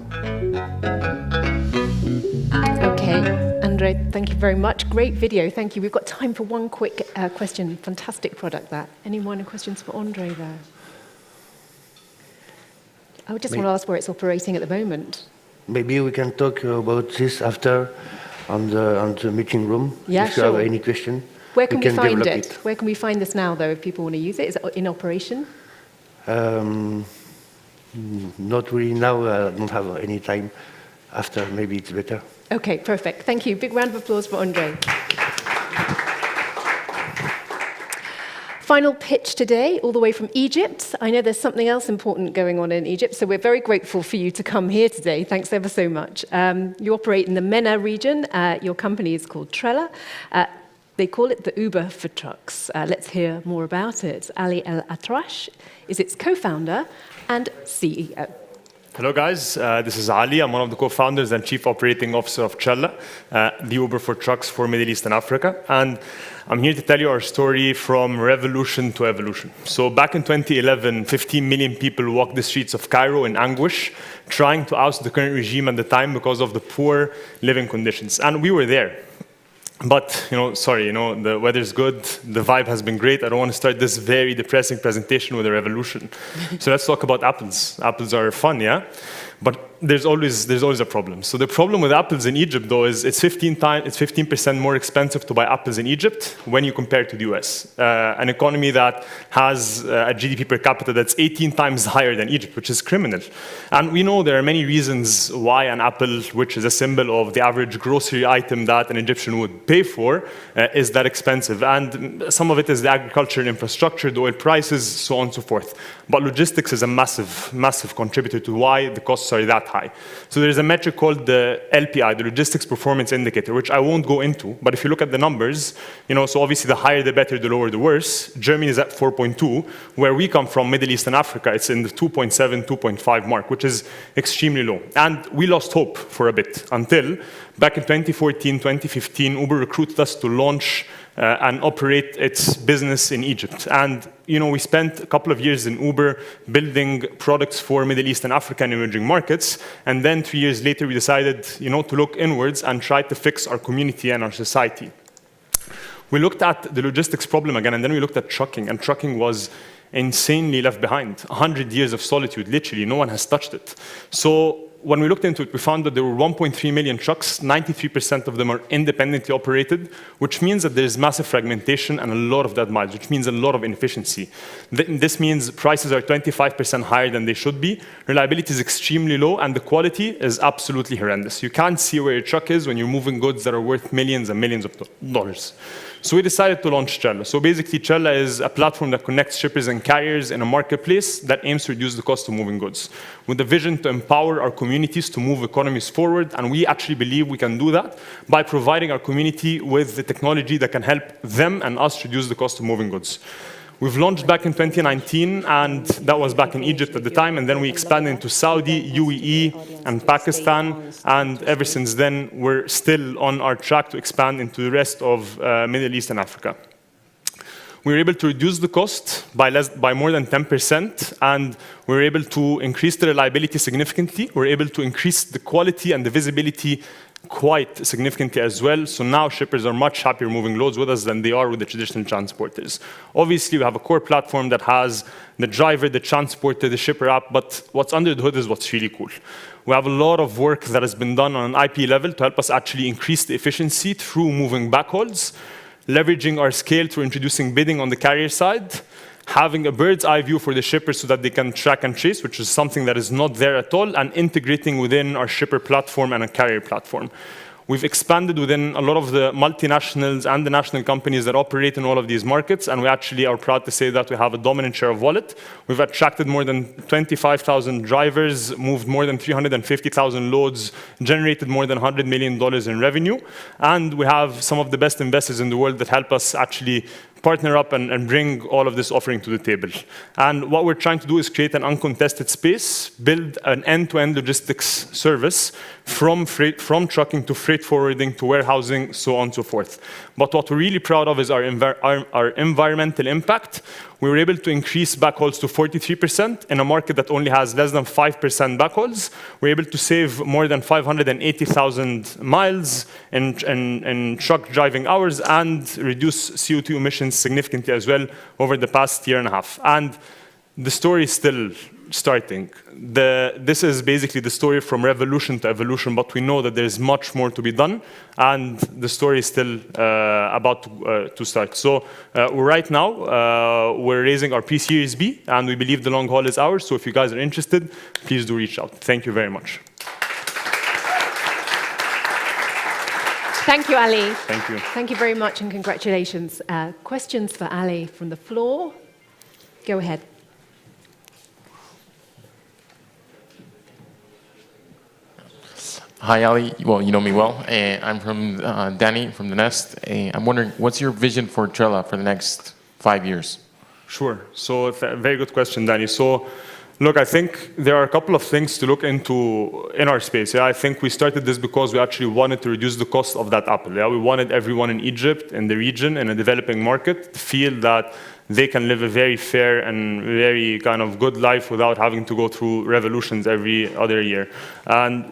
Okay, Andre, thank you very much. Great video, thank you. We've got time for one quick question. Fantastic product, that. Anyone questions for Andre there? I just want to ask where it's operating at the moment. Maybe we can talk about this after on the meeting room. Yeah, if you have any question. Where can we find develop it? Where can we find this now, though, if people want to use it? Is it in operation? Not really now. I don't have any time. After, maybe it's better. Okay, perfect. Thank you. Big round of applause for Andre. Final pitch today, all the way from Egypt. I know there's something else important going on in Egypt, so we're very grateful for you to come here today. Thanks ever so much. You operate in the MENA region. Your company is called Trella. They call it the Uber for trucks. Let's hear more about it. Ali El Atrash is its co-founder and CEO. Hello guys, this is Ali. I'm one of the co-founders and chief operating officer of Trella, the Uber for trucks for Middle East and Africa. And I'm here to tell you our story from revolution to evolution. So back in 2011, 15 million people walked the streets of Cairo in anguish, trying to oust the current regime at the time because of the poor living conditions. And we were there. But, the weather's good, the vibe has been great. I don't want to start this very depressing presentation with a revolution. So let's talk about apples. Apples are fun, yeah? But there's always a problem. So the problem with apples in Egypt, though, is it's 15% more expensive to buy apples in Egypt when you compare to the US. An economy that has a GDP per capita that's 18 times higher than Egypt, which is criminal. And we know there are many reasons why an apple, which is a symbol of the average grocery item that an Egyptian would pay for, is that expensive. And some of it is the agricultural infrastructure, the oil prices, so on and so forth. But logistics is a massive, massive contributor to why the costs are that high. So there's a metric called the LPI, the Logistics Performance Indicator, which I won't go into, but if you look at the numbers, so obviously the higher the better, the lower the worse. Germany is at 4.2, where we come from, Middle East and Africa, it's in the 2.7, 2.5 mark, which is extremely low. And we lost hope for a bit until back in 2014, 2015, Uber recruited us to launch and operate its business in Egypt. And we spent a couple of years in Uber building products for Middle East and Africa and emerging markets. And then 3 years later, we decided to look inwards and try to fix our community and our society. We looked at the logistics problem again, and then we looked at trucking. And trucking was insanely left behind. 100 years of solitude, literally. No one has touched it. So when we looked into it, we found that there were 1.3 million trucks, 93% of them are independently operated, which means that there's massive fragmentation and a lot of dead miles, which means a lot of inefficiency. This means prices are 25% higher than they should be, reliability is extremely low, and the quality is absolutely horrendous. You can't see where your truck is when you're moving goods that are worth millions and millions of dollars. So we decided to launch Trella. So basically, Trella is a platform that connects shippers and carriers in a marketplace that aims to reduce the cost of moving goods, with the vision to empower our communities to move economies forward. And we actually believe we can do that by providing our community with the technology that can help them and us reduce the cost of moving goods. We've launched back in 2019, and that was back in Egypt at the time, and then we expanded into Saudi, UAE, and Pakistan, and ever since then, we're still on our track to expand into the rest of Middle East and Africa. We were able to reduce the cost by more than 10%, and we were able to increase the reliability significantly. We were able to increase the quality and the visibility quite significantly as well. So now shippers are much happier moving loads with us than they are with the traditional transporters. Obviously, we have a core platform that has the driver, the transporter, the shipper app, but what's under the hood is what's really cool. We have a lot of work that has been done on an IP level to help us actually increase the efficiency through moving backhauls, leveraging our scale through introducing bidding on the carrier side, having a bird's eye view for the shippers so that they can track and trace, which is something that is not there at all, and integrating within our shipper platform and a carrier platform. We've expanded within a lot of the multinationals and the national companies that operate in all of these markets, and we actually are proud to say that we have a dominant share of wallet. We've attracted more than 25,000 drivers, moved more than 350,000 loads, generated more than $100 million in revenue, and we have some of the best investors in the world that help us actually partner up and bring all of this offering to the table. And what we're trying to do is create an uncontested space, build an end-to-end logistics service from trucking to freight forwarding to warehousing, so on and so forth. But what we're really proud of is our environmental impact. We were able to increase backhauls to 43% in a market that only has less than 5% backhauls. We're able to save more than 580,000 miles in truck driving hours and reduce CO2 emissions significantly as well over the past year and a half. And the story is still starting. This is basically the story from revolution to evolution, but we know that there is much more to be done, and the story is still about to start. So right now, we're raising our Pre-Series B, and we believe the long haul is ours. So if you guys are interested, please do reach out. Thank you very much. Thank you, Ali. Thank you. Thank you very much, and congratulations. Questions for Ali from the floor? Go ahead. Hi, Ali. Well, you know me well. I'm from Danny from The Nest. I'm wondering, what's your vision for Trella for the next 5 years? Sure. So a very good question, Danny. So look, I think there are a couple of things to look into in our space. Yeah, I think we started this because we actually wanted to reduce the cost of that apple. Yeah, we wanted everyone in Egypt, in the region, in a developing market, to feel that they can live a very fair and very kind of good life without having to go through revolutions every other year. And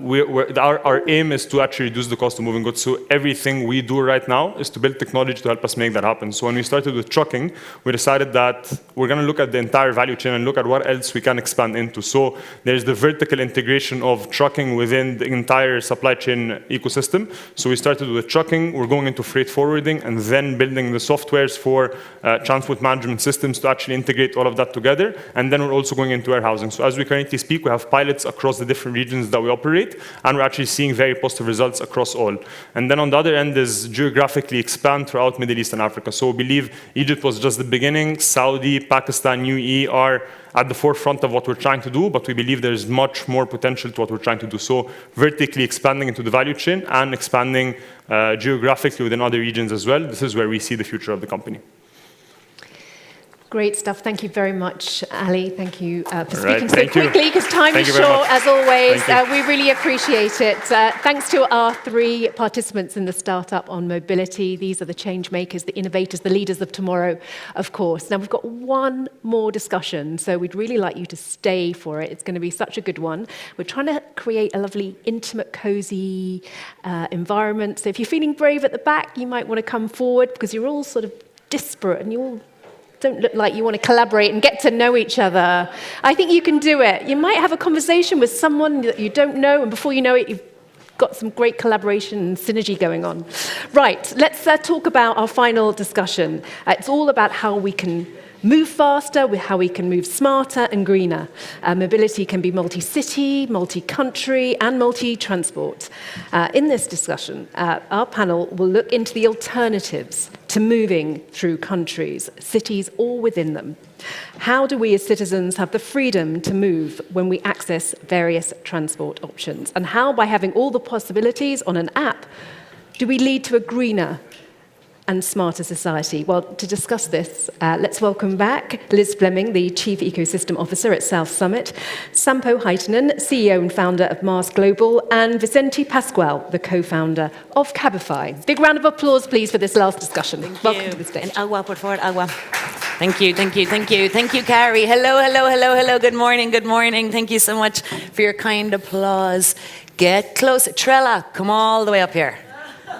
our aim is to actually reduce the cost of moving goods. So everything we do right now is to build technology to help us make that happen. So when we started with trucking, we decided that we're going to look at the entire value chain and look at what else we can expand into. So there's the vertical integration of trucking within the entire supply chain ecosystem. So we started with trucking, we're going into freight forwarding, and then building the softwares for transport management systems to actually integrate all of that together. And then we're also going into warehousing. So as we currently speak, we have pilots across the different regions that we operate, and we're actually seeing very positive results across all. And then on the other end is geographically expand throughout Middle East and Africa. So we believe Egypt was just the beginning. Saudi, Pakistan, UAE are at the forefront of what we're trying to do, but we believe there's much more potential to what we're trying to do. So vertically expanding into the value chain and expanding geographically within other regions as well. This is where we see the future of the company. Great stuff. Thank you very much, Ali. Thank you for speaking right. so quickly, because time is short, as always. We really appreciate it. Thanks to our 3 participants in the Startup on Mobility. These are the change makers, the innovators, the leaders of tomorrow, of course. Now, we've got one more discussion, so we'd really like you to stay for it. It's going to be such a good one. We're trying to create a lovely, intimate, cozy environment. So if you're feeling brave at the back, you might want to come forward, because you're all sort of disparate and you all don't look like you want to collaborate and get to know each other. I think you can do it. You might have a conversation with someone that you don't know, and before you know it, you've got some great collaboration and synergy going on. Right, let's talk about our final discussion. It's all about how we can move faster, with how we can move smarter and greener. Mobility can be multi-city, multi-country, and multi-transport. In this discussion, our panel will look into the alternatives to moving through countries, cities, or within them. How do we as citizens have the freedom to move when we access various transport options? And how, by having all the possibilities on an app, do we lead to a greener and smarter society? Well, to discuss this, let's welcome back Liz Fleming, the Chief Ecosystem Officer at South Summit, Sampo Haitanen, CEO and founder of Mars Global, and Vicente Pascual, the co-founder of Cabify. Big round of applause, please, for this last discussion. Welcome to the stage. Agua, por favor, agua. Thank you, thank you, thank you. Thank you, Carrie. Hello, hello, hello, hello. Good morning, good morning. Thank you so much for your kind applause. Get close. Trella, come all the way up here.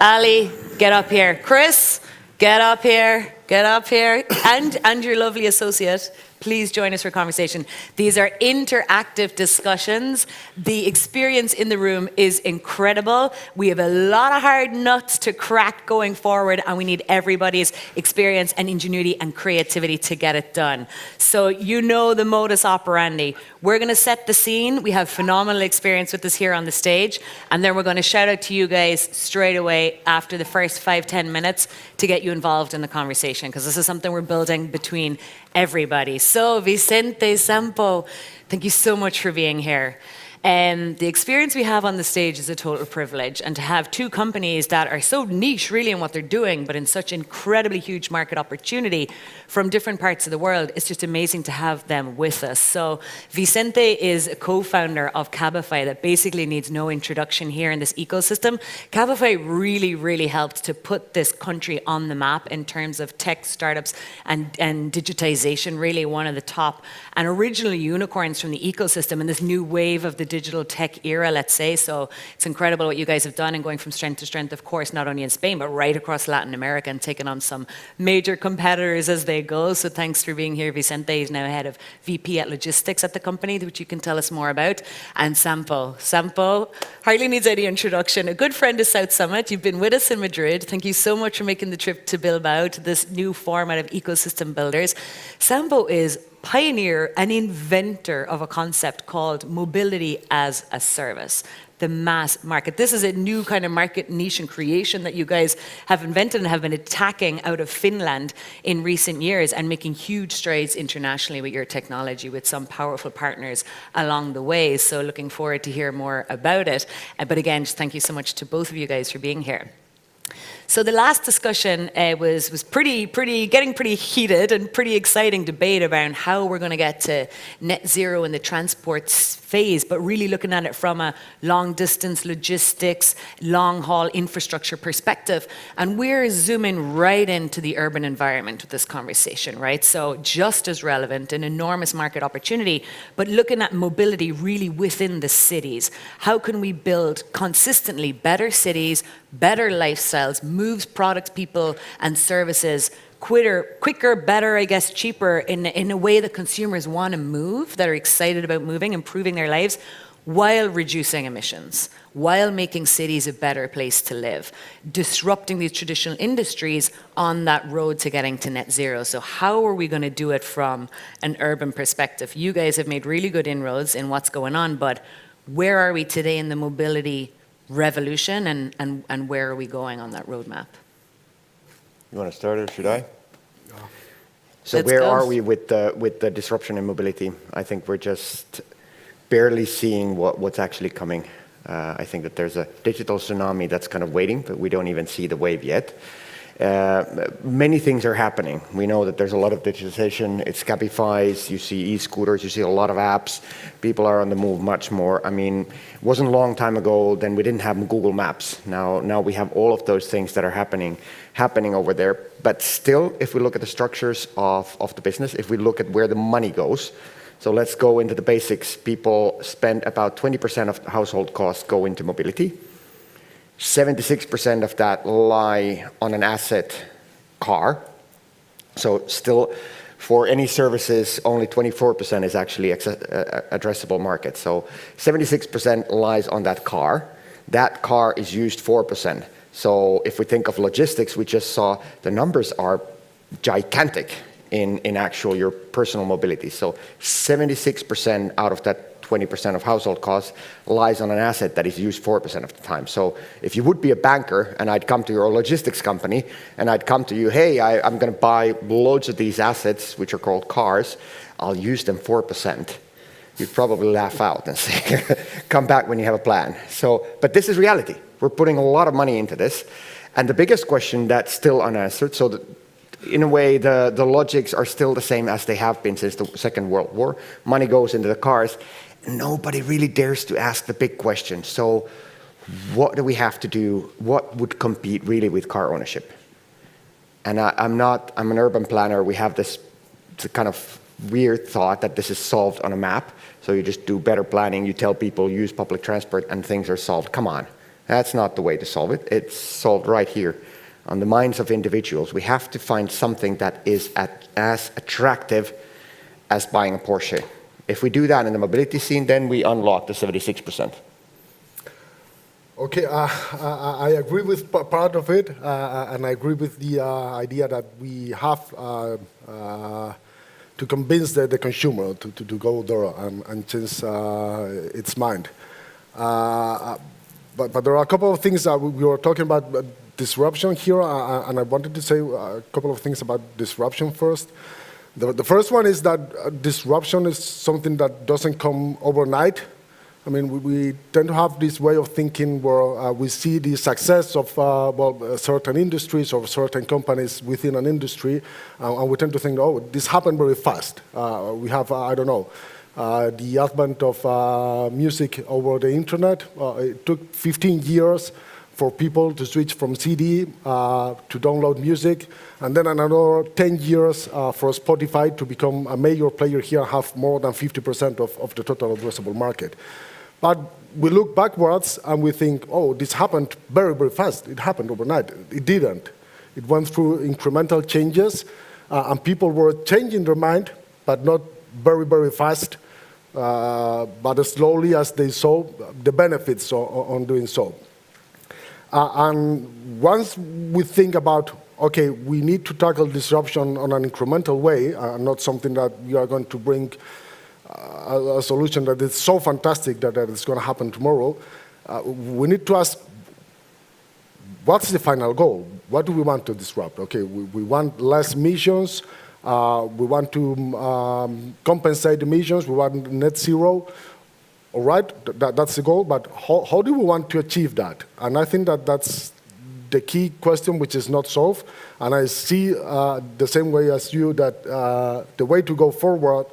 Ali, get up here. Chris, get up here, get up here. And your lovely associate, please join us for conversation. These are interactive discussions. The experience in the room is incredible. We have a lot of hard nuts to crack going forward, and we need everybody's experience and ingenuity and creativity to get it done. So you know the modus operandi. We're going to set the scene. We have phenomenal experience with this here on the stage, and then we're going to shout out to you guys straight away after the first 5-10 minutes to get you involved in the conversation, because this is something we're building between everybody. So Vicente, Sampo, thank you so much for being here. The experience we have on the stage is a total privilege, and to have two companies that are so niche really in what they're doing, but in such incredibly huge market opportunity from different parts of the world, it's just amazing to have them with us. So Vicente is a co-founder of Cabify that basically needs no introduction here in this ecosystem. Cabify really, really helped to put this country on the map in terms of tech startups and digitization, really one of the top and original unicorns from the ecosystem in this new wave of the digital tech era, let's say. So it's incredible what you guys have done and going from strength to strength, of course, not only in Spain, but right across Latin America and taking on some major competitors as they go. So thanks for being here, Vicente. He's now head of VP at logistics at the company, which you can tell us more about. And Sampo. Sampo hardly needs any introduction. A good friend of South Summit. You've been with us in Madrid. Thank you so much for making the trip to Bilbao, to this new format of ecosystem builders. Sampo is pioneer and inventor of a concept called mobility as a service, the mass market. This is a new kind of market niche and creation that you guys have invented and have been attacking out of Finland in recent years and making huge strides internationally with your technology with some powerful partners along the way. So looking forward to hear more about it. But again, just thank you so much to both of you guys for being here. So the last discussion was getting pretty heated and pretty exciting debate around how we're going to get to net zero in the transport phase, but really looking at it from a long distance logistics, long haul infrastructure perspective. And we're zooming right into the urban environment with this conversation, right? So just as relevant, an enormous market opportunity, but looking at mobility really within the cities. How can we build consistently better cities, better lifestyles, moves products, people, and services quicker, better, I guess, cheaper, in a way that consumers want to move, that are excited about moving, improving their lives, while reducing emissions, while making cities a better place to live, disrupting these traditional industries on that road to getting to net zero. So how are we going to do it from an urban perspective? You guys have made really good inroads in what's going on, but where are we today in the mobility revolution, and where are we going on that roadmap? You want to start, or should I? So where are we with the disruption in mobility? I think we're just barely seeing what's actually coming. I think that there's a digital tsunami that's kind of waiting, but we don't even see the wave yet. Many things are happening. We know that there's a lot of digitization. It's Cabifys, you see e-scooters, you see a lot of apps. People are on the move much more. I mean, it wasn't a long time ago, then we didn't have Google Maps. Now we have all of those things that are happening over there. But still, if we look at the structures of the business, if we look at where the money goes, so let's go into the basics. People spend about 20% of household costs go into mobility. 76% of that lie on an asset car. So still, for any services, only 24% is actually addressable market. So 76% lies on that car. That car is used 4%. So if we think of logistics, we just saw the numbers are gigantic in actual your personal mobility. So 76% out of that 20% of household costs lies on an asset that is used 4% of the time. So if you would be a banker and I'd come to your logistics company and I'd come to you, hey, I'm going to buy loads of these assets, which are called cars, I'll use them 4%. You'd probably laugh out and say, come back when you have a plan. So, but this is reality. We're putting a lot of money into this. And the biggest question that's still unanswered, so in a way, the logics are still the same as they have been since the Second World War. Money goes into the cars. Nobody really dares to ask the big question. So what do we have to do? What would compete really with car ownership? And I'm an urban planner. We have this kind of weird thought that this is solved on a map. So you just do better planning. You tell people use public transport and things are solved. Come on. That's not the way to solve it. It's solved right here on the minds of individuals. We have to find something that is as attractive as buying a Porsche. If we do that in the mobility scene, then we unlock the 76%. Okay, I agree with part of it, and I agree with the idea that we have to convince the consumer to go there and change its mind. But there are a couple of things that we were talking about disruption here, and I wanted to say a couple of things about disruption first. The first one is that disruption is something that doesn't come overnight. I mean, we tend to have this way of thinking where we see the success of certain industries or certain companies within an industry, and we tend to think, oh, this happened very fast. We have, I don't know, the advent of music over the internet. It took 15 years for people to switch from CD to download music, and then another 10 years for Spotify to become a major player here and have more than 50% of the total addressable market. But we look backwards and we think, oh, this happened very, very fast. It happened overnight. It didn't. It went through incremental changes, and people were changing their mind, but not very, very fast, but as slowly as they saw the benefits on doing so. And once we think about, okay, we need to tackle disruption on an incremental way, not something that we are going to bring a solution that is so fantastic that it's going to happen tomorrow, we need to ask, what's the final goal? What do we want to disrupt? Okay, we want less emissions, we want to compensate emissions, we want net zero. All right, that's the goal, but how do we want to achieve that? And I think that that's the key question which is not solved, and I see the same way as you that the way to go forward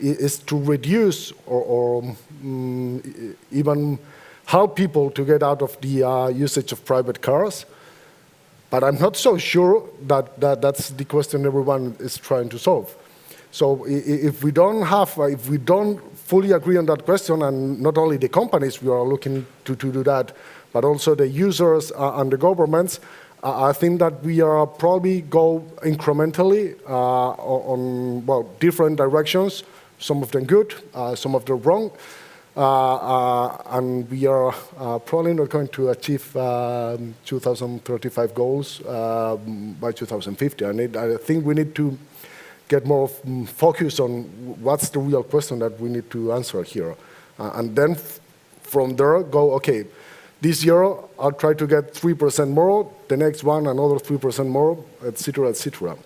is to reduce or even help people to get out of the usage of private cars. But I'm not so sure that that's the question everyone is trying to solve. So if we don't fully agree on that question, and not only the companies we are looking to do that, but also the users and the governments, I think that we are probably go incrementally on different directions. Some of them good, some of them wrong, and we are probably not going to achieve 2035 goals by 2050. I think we need to get more focus on what's the real question that we need to answer here, and then from there go, okay, this year I'll try to get 3% more, the next one another 3% more, etc., etc.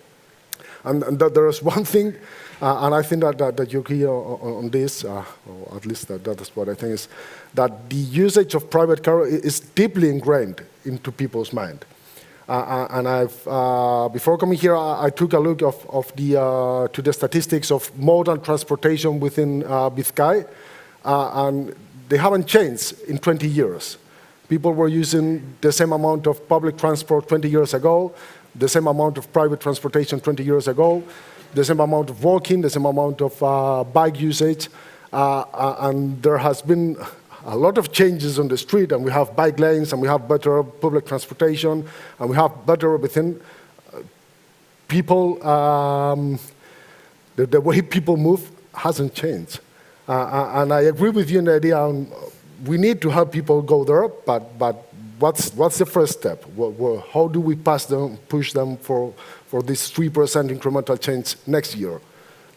And there is one thing. And I think that you agree on this, or at least that is what I think, is that the usage of private car is deeply ingrained into people's mind. And before coming here, I took a look to the statistics of modern transportation within Bizkaia, and they haven't changed in 20 years. People were using the same amount of public transport 20 years ago, the same amount of private transportation 20 years ago, the same amount of walking, the same amount of bike usage, and there has been a lot of changes on the street, and we have bike lanes, and we have better public transportation, and we have better everything. People, the way people move hasn't changed. And I agree with you in the idea we need to help people go there, but what's the first step? How do we push them for this 3% incremental change next year?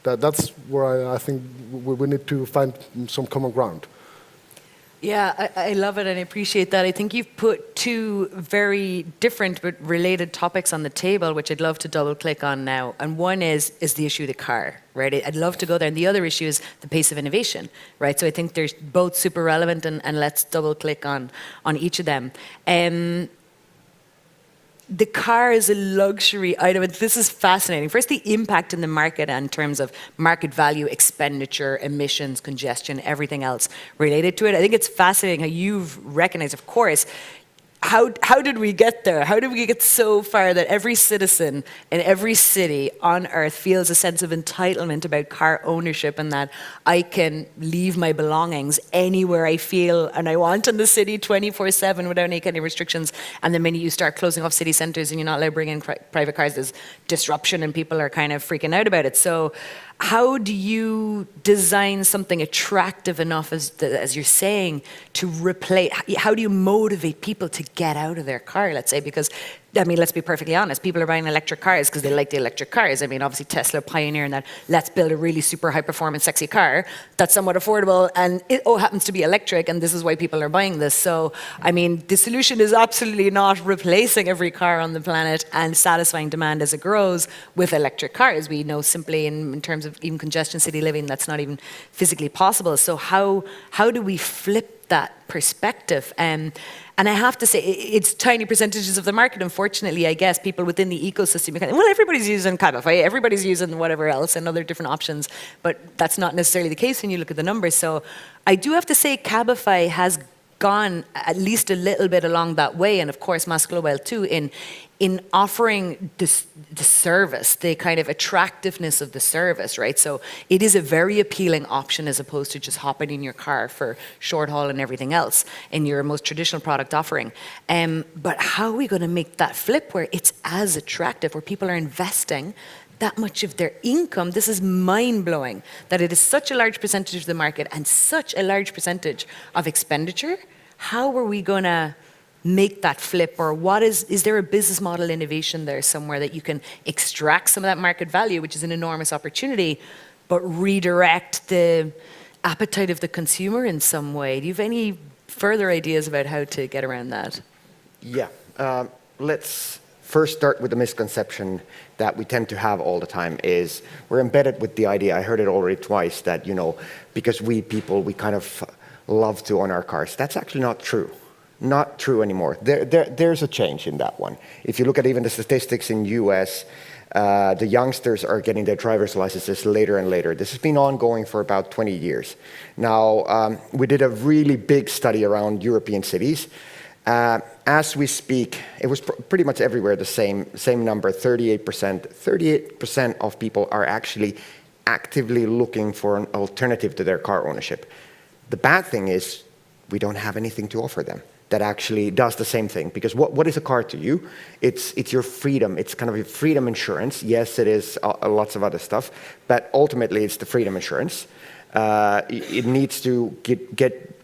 That's where I think we need to find some common ground. Yeah, I love it and I appreciate that. I think you've put two very different but related topics on the table, which I'd love to double click on now. And one is the issue of the car, right? I'd love to go there. And the other issue is the pace of innovation, right? So I think they're both super relevant, and let's double click on each of them. The car is a luxury item, and this is fascinating. First, the impact in the market in terms of market value, expenditure, emissions, congestion, everything else related to it. I think it's fascinating how you've recognized, of course, how did we get there? How did we get so far that every citizen in every city on earth feels a sense of entitlement about car ownership and that I can leave my belongings anywhere I feel and I want in the city 24/7 without any kind of restrictions? And the minute you start closing off city centres and you're not allowed to bring in private cars, there's disruption and people are kind of freaking out about it. So how do you design something attractive enough, as you're saying, to replace? How do you motivate people to get out of their car, let's say? Because, I mean, let's be perfectly honest, people are buying electric cars because they like the electric cars. I mean, obviously Tesla pioneering that, let's build a really super high performance, sexy car that's somewhat affordable and it happens to be electric, and this is why people are buying this. So, I mean, the solution is absolutely not replacing every car on the planet and satisfying demand as it grows with electric cars. We know simply in terms of even congestion city living, that's not even physically possible. So how do we flip that perspective? And I have to say, it's tiny percentages of the market, unfortunately. I guess people within the ecosystem, well, everybody's using Cabify, everybody's using whatever else and other different options, but that's not necessarily the case when you look at the numbers. So I do have to say Cabify has gone at least a little bit along that way, and of course Mas Global too, in offering the service, the kind of attractiveness of the service, right? So it is a very appealing option as opposed to just hopping in your car for short haul and everything else in your most traditional product offering. But how are we going to make that flip where it's as attractive, where people are investing that much of their income? This is mind-blowing that it is such a large percentage of the market and such a large percentage of expenditure. How are we going to make that flip? Or what is there a business model innovation there somewhere that you can extract some of that market value, which is an enormous opportunity, but redirect the appetite of the consumer in some way? Do you have any further ideas about how to get around that? Yeah, let's first start with the misconception that we tend to have all the time is we're embedded with the idea, I heard it already twice, that, you know, because we people, we kind of love to own our cars. That's actually not true. Not true anymore. There's a change in that one. If you look at even the statistics in US, the youngsters are getting their driver's licenses later and later. This has been ongoing for about 20 years. Now, we did a really big study around European cities. As we speak, it was pretty much everywhere the same number, 38%. 38% of people are actually actively looking for an alternative to their car ownership. The bad thing is we don't have anything to offer them that actually does the same thing. Because what is a car to you? It's your freedom. It's kind of your freedom insurance. Yes, it is lots of other stuff, but ultimately it's the freedom insurance. It needs to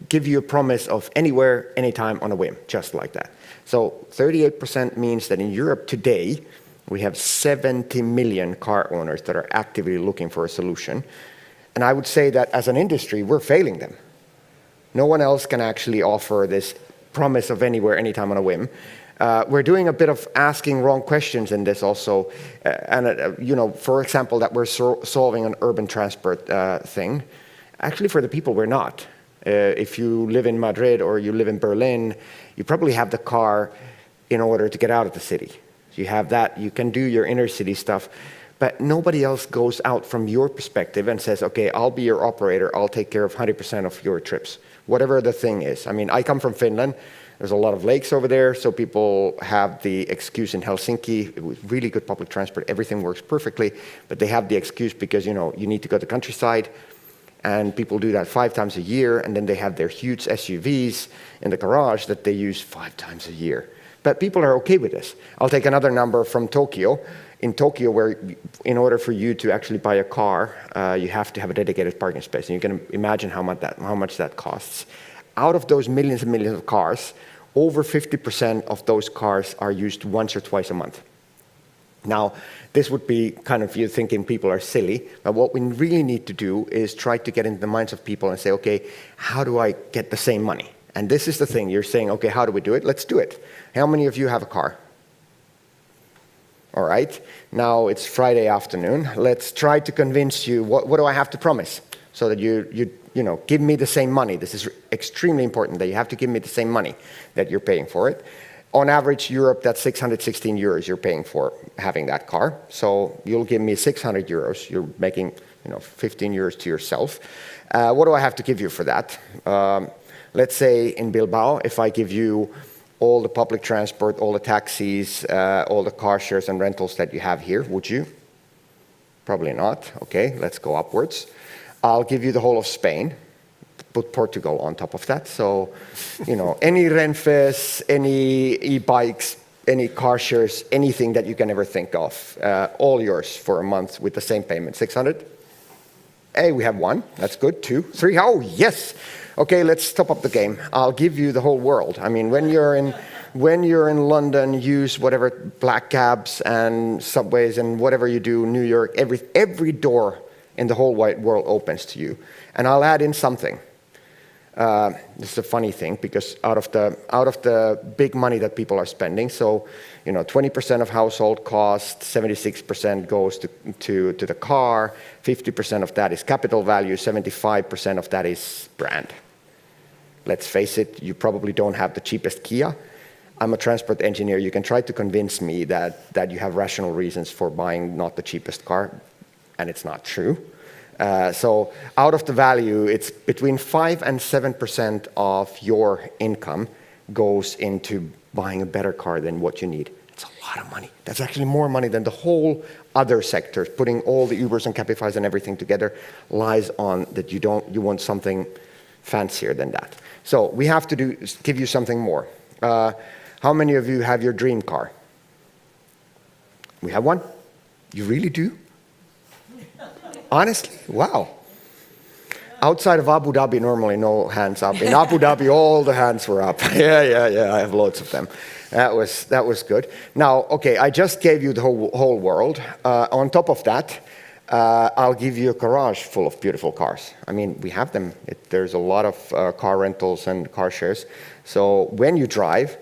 give you a promise of anywhere, anytime, on a whim, just like that. So 38% means that in Europe today, we have 70 million car owners that are actively looking for a solution. And I would say that as an industry, we're failing them. No one else can actually offer this promise of anywhere, anytime, on a whim. We're doing a bit of asking wrong questions in this also. You know, for example, that we're solving an urban transport thing. Actually, for the people, we're not. If you live in Madrid or you live in Berlin, you probably have the car in order to get out of the city. You have that, you can do your inner city stuff, but nobody else goes out from your perspective and says, okay, I'll be your operator, I'll take care of 100% of your trips, whatever the thing is. I mean, I come from Finland. There's a lot of lakes over there, so people have the excuse in Helsinki, with really good public transport, everything works perfectly, but they have the excuse because, you know, you need to go to the countryside, and people do that 5 times a year, and then they have their huge SUVs in the garage that they use 5 times a year. But people are okay with this. I'll take another number from Tokyo. In Tokyo, where in order for you to actually buy a car, you have to have a dedicated parking space, and you can imagine how much that costs. Out of those millions and millions of cars, over 50% of those cars are used once or twice a month. Now, this would be kind of you thinking people are silly, but what we really need to do is try to get into the minds of people and say, okay, how do I get the same money? And this is the thing, you're saying, okay, how do we do it? Let's do it. How many of you have a car? All right, now it's Friday afternoon. Let's try to convince you, what do I have to promise? So that you know, give me the same money. This is extremely important that you have to give me the same money that you're paying for it. On average, Europe, that's 616 euros you're paying for having that car. So you'll give me 600 euros. You're making, you know, 15 euros to yourself. What do I have to give you for that? Let's say in Bilbao, if I give you all the public transport, all the taxis, all the car shares and rentals that you have here, would you? Probably not. Okay, let's go upwards. I'll give you the whole of Spain. Put Portugal on top of that. So, you know, any Renfes, any e-bikes, any car shares, anything that you can ever think of, all yours for a month with the same payment. 600? Hey, we have 1. That's good. 2, 3. Oh, yes. Okay, let's top up the game. I'll give you the whole world. I mean, when you're in London, use whatever black cabs and subways and whatever you do, New York, every door in the whole wide world opens to you. And I'll add in something. This is a funny thing because out of the big money that people are spending, so 20% of household costs, 76% goes to the car, 50% of that is capital value, 75% of that is brand. Let's face it, you probably don't have the cheapest Kia. I'm a transport engineer. You can try to convince me that you have rational reasons for buying not the cheapest car, and it's not true. So out of the value, it's between 5 and 7% of your income goes into buying a better car than what you need. It's a lot of money. That's actually more money than the whole other sectors. Putting all the Ubers and Cabifys and everything together lies on that you want something fancier than that. So we have to give you something more. How many of you have your dream car? We have one? You really do? Honestly? Wow. Outside of Abu Dhabi, normally no hands up. In Abu Dhabi, all the hands were up. Yeah, I have loads of them. That was good. Now, okay, I just gave you the whole world. On top of that, I'll give you a garage full of beautiful cars. I mean, we have them. There's a lot of car rentals and car shares. So when you drive,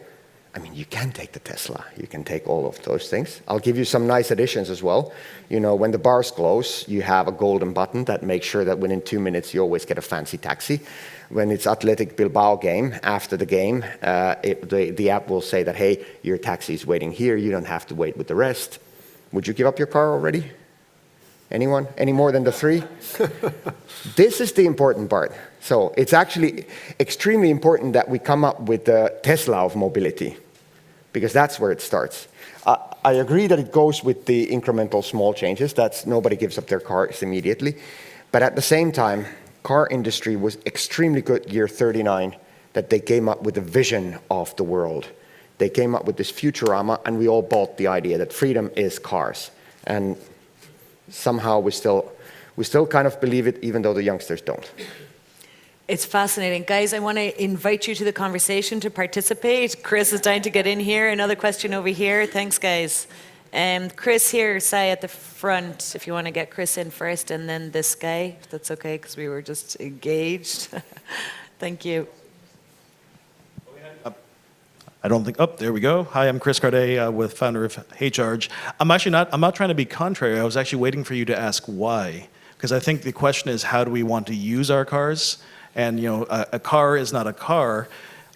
I mean, you can take the Tesla. You can take all of those things. I'll give you some nice additions as well. When the bars close, you have a golden button that makes sure that within 2 minutes, you always get a fancy taxi. When it's Athletic Bilbao game, after the game, the app will say that, hey, your taxi is waiting here. You don't have to wait with the rest. Would you give up your car already? Anyone? Any more than the 3? This is the important part. So it's actually extremely important that we come up with the Tesla of mobility, because that's where it starts. I agree that it goes with the incremental small changes. That's nobody gives up their cars immediately. But at the same time, car industry was extremely good year 39 that they came up with a vision of the world. They came up with this Futurama, and we all bought the idea that freedom is cars. And somehow we still kind of believe it, even though the youngsters don't. It's fascinating. Guys, I want to invite you to the conversation to participate. Chris is dying to get in here. Another question over here. Thanks, guys. Chris here, Sai at the front, if you want to get Chris in first, and then this guy, if that's okay, because we were just engaged. Thank you. I don't think, there we go. Hi, I'm Chris Cardet, with founder of HeyCharge. I'm not trying to be contrary. I was actually waiting for you to ask why. Because I think the question is, how do we want to use our cars? And a car is not a car,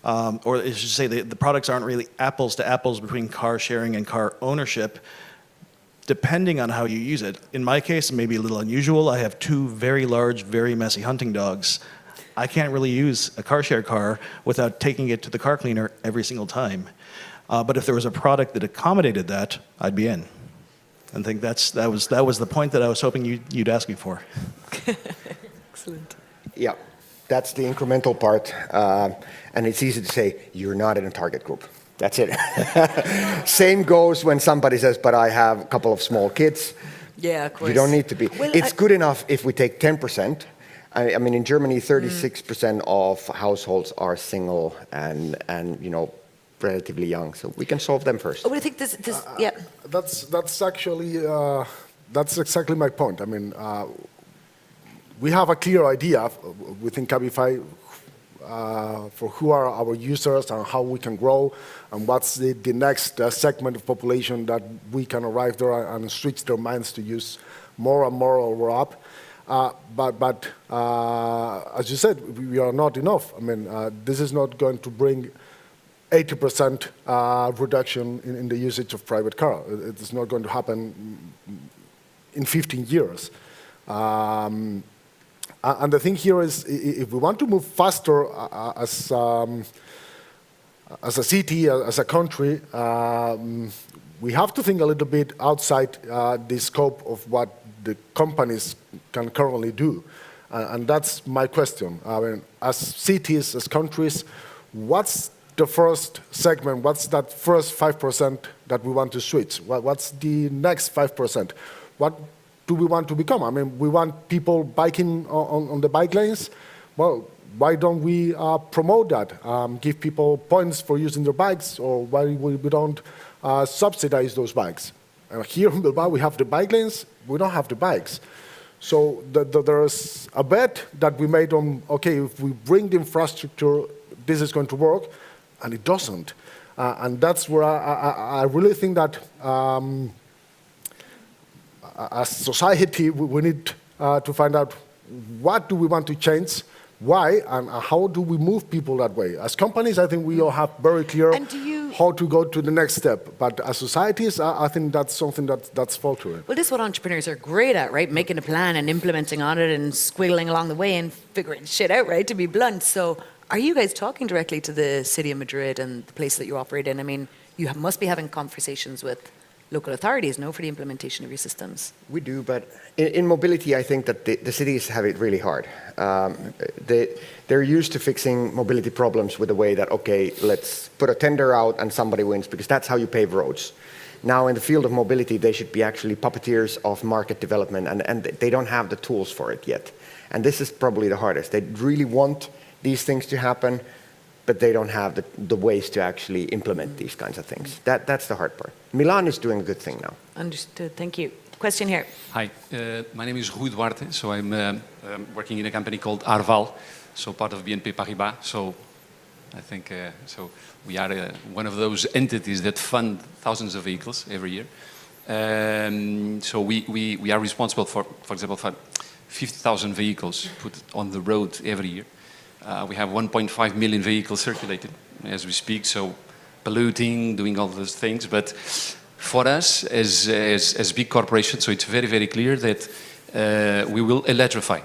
or I should say the products aren't really apples to apples between car sharing and car ownership, depending on how you use it. In my case, it may be a little unusual. I have 2 very large, very messy hunting dogs. I can't really use a car share car without taking it to the car cleaner every single time. But if there was a product that accommodated that, I'd be in. And I think that was the point that I was hoping you'd ask me for. Excellent. Yeah. That's the incremental part, and it's easy to say, you're not in a target group. That's it. Same goes when somebody says, but I have a couple of small kids. Yeah, of course. You don't need to be. Well, it's good enough if we take 10%. I mean, in Germany, 36% of households are single and relatively young, so we can solve them first. Oh, I think this yeah. That's actually, that's exactly my point. I mean, we have a clear idea within Cabify for who are our users and how we can grow and what's the next segment of population that we can arrive there and switch their minds to use more and more our app. But as you said, we are not enough. I mean, this is not going to bring 80% reduction in the usage of private car. It's not going to happen in 15 years. And the thing here is, if we want to move faster, as as a city, as a country, we have to think a little bit outside the scope of what the companies can currently do. And that's my question. I mean, as cities, as countries, what's the first segment? What's that first 5% that we want to switch? What's the next 5%? What do we want to become? I mean, we want people biking on the bike lanes. Well, why don't we promote that? Give people points for using their bikes, or why we don't subsidize those bikes? Here in Bilbao, we have the bike lanes. We don't have the bikes. So there's a bet that we made on, okay, if we bring the infrastructure, this is going to work, and it doesn't. And that's where I really think that as society, we need to find out what do we want to change, why, and how do we move people that way. As companies, I think we all have very clear how to go to the next step. But as societies, I think that's something that's faltering. Well, this is what entrepreneurs are great at, right? Making a plan and implementing on it and squiggling along the way and figuring shit out, right? To be blunt. So are you guys talking directly to the city of Madrid and the place that you operate in? I mean, you must be having conversations with local authorities, no, for the implementation of your systems. We do, but in mobility, I think that the cities have it really hard. They're used to fixing mobility problems with the way that, okay, let's put a tender out and somebody wins, because that's how you pave roads. Now, in the field of mobility, they should be actually puppeteers of market development, and they don't have the tools for it yet. And this is probably the hardest. They really want these things to happen, but they don't have the ways to actually implement these kinds of things. That's the hard part. Milan is doing a good thing now. Understood. Thank you. Question here. Hi, my name is Rui Duarte. So I'm working in a company called Arval, so part of BNP Paribas. So I think so we are one of those entities that fund thousands of vehicles every year. So we are responsible for example, for 50,000 vehicles put on the road every year. We have 1.5 million vehicles circulating as we speak, so polluting, doing all those things. But for us, as big corporations, so it's very, very clear that we will electrify.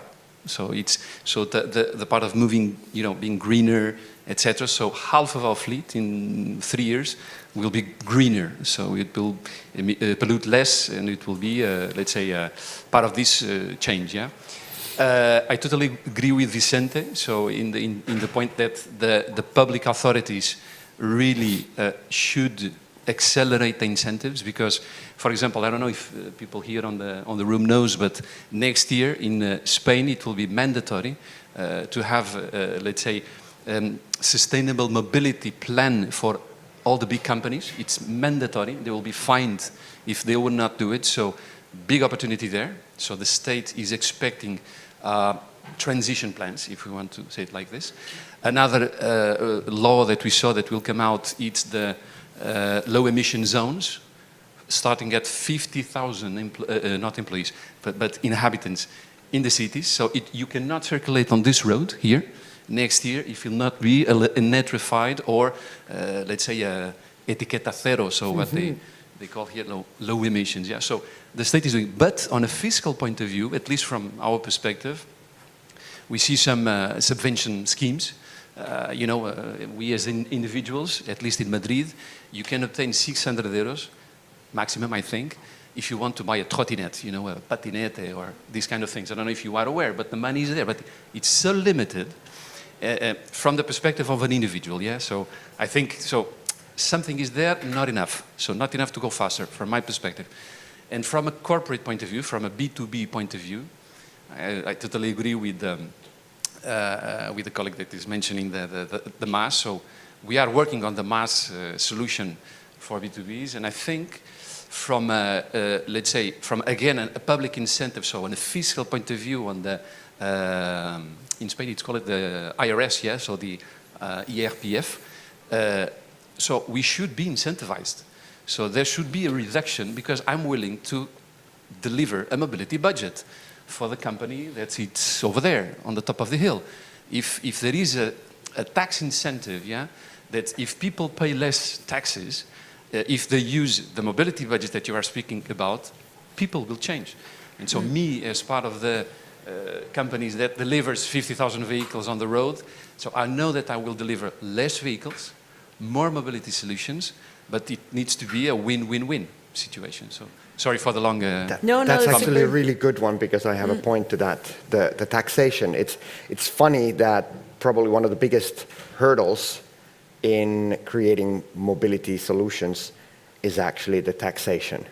So the part of moving, being greener, etc. So half of our fleet in 3 years will be greener. So it will pollute less, and it will be, let's say, part of this change. Yeah. I totally agree with Vicente. So in the point that the public authorities really should accelerate the incentives, because, for example, I don't know if people here on the room knows, but next year in Spain it will be mandatory to have, let's say, sustainable mobility plan for all the big companies. It's mandatory. They will be fined if they will not do it. So big opportunity there. So the state is expecting transition plans, if we want to say it like this. Another law that we saw that will come out, it's the low emission zones, starting at 50,000, not employees, but inhabitants in the cities. So you cannot circulate on this road here next year if you'll not be electrified or, let's say, etiqueta cero, so what they call here low emissions. Yeah. So the state is doing, but on a fiscal point of view, at least from our perspective, we see some subvention schemes. We as individuals, at least in Madrid, you can obtain 600 euros maximum, I think, if you want to buy a trottinette, a patinette or these kind of things. I don't know if you are aware, but the money is there. But it's so limited from the perspective of an individual. Yeah. So I think something is there, not enough. So not enough to go faster, from my perspective. And from a corporate point of view, from a B2B point of view, I totally agree with the colleague that is mentioning the MaaS. So we are working on the MaaS solution for B2Bs, and I think from, let's say, from again a public incentive, so on a fiscal point of view, on the in Spain it's called the IRS, yeah, so the IRPF. So we should be incentivized. So there should be a reduction, because I'm willing to deliver a mobility budget for the company that sits over there on the top of the hill. If there is a tax incentive, yeah, that if people pay less taxes, if they use the mobility budget that you are speaking about, people will change. And so me, as part of the companies that delivers 50,000 vehicles on the road, so I know that I will deliver less vehicles, more mobility solutions, but it needs to be a win-win-win situation. So sorry for the long. That's actually a really good one because I have a point to that. The taxation. It's funny that probably one of the biggest hurdles in creating mobility solutions is actually the taxation.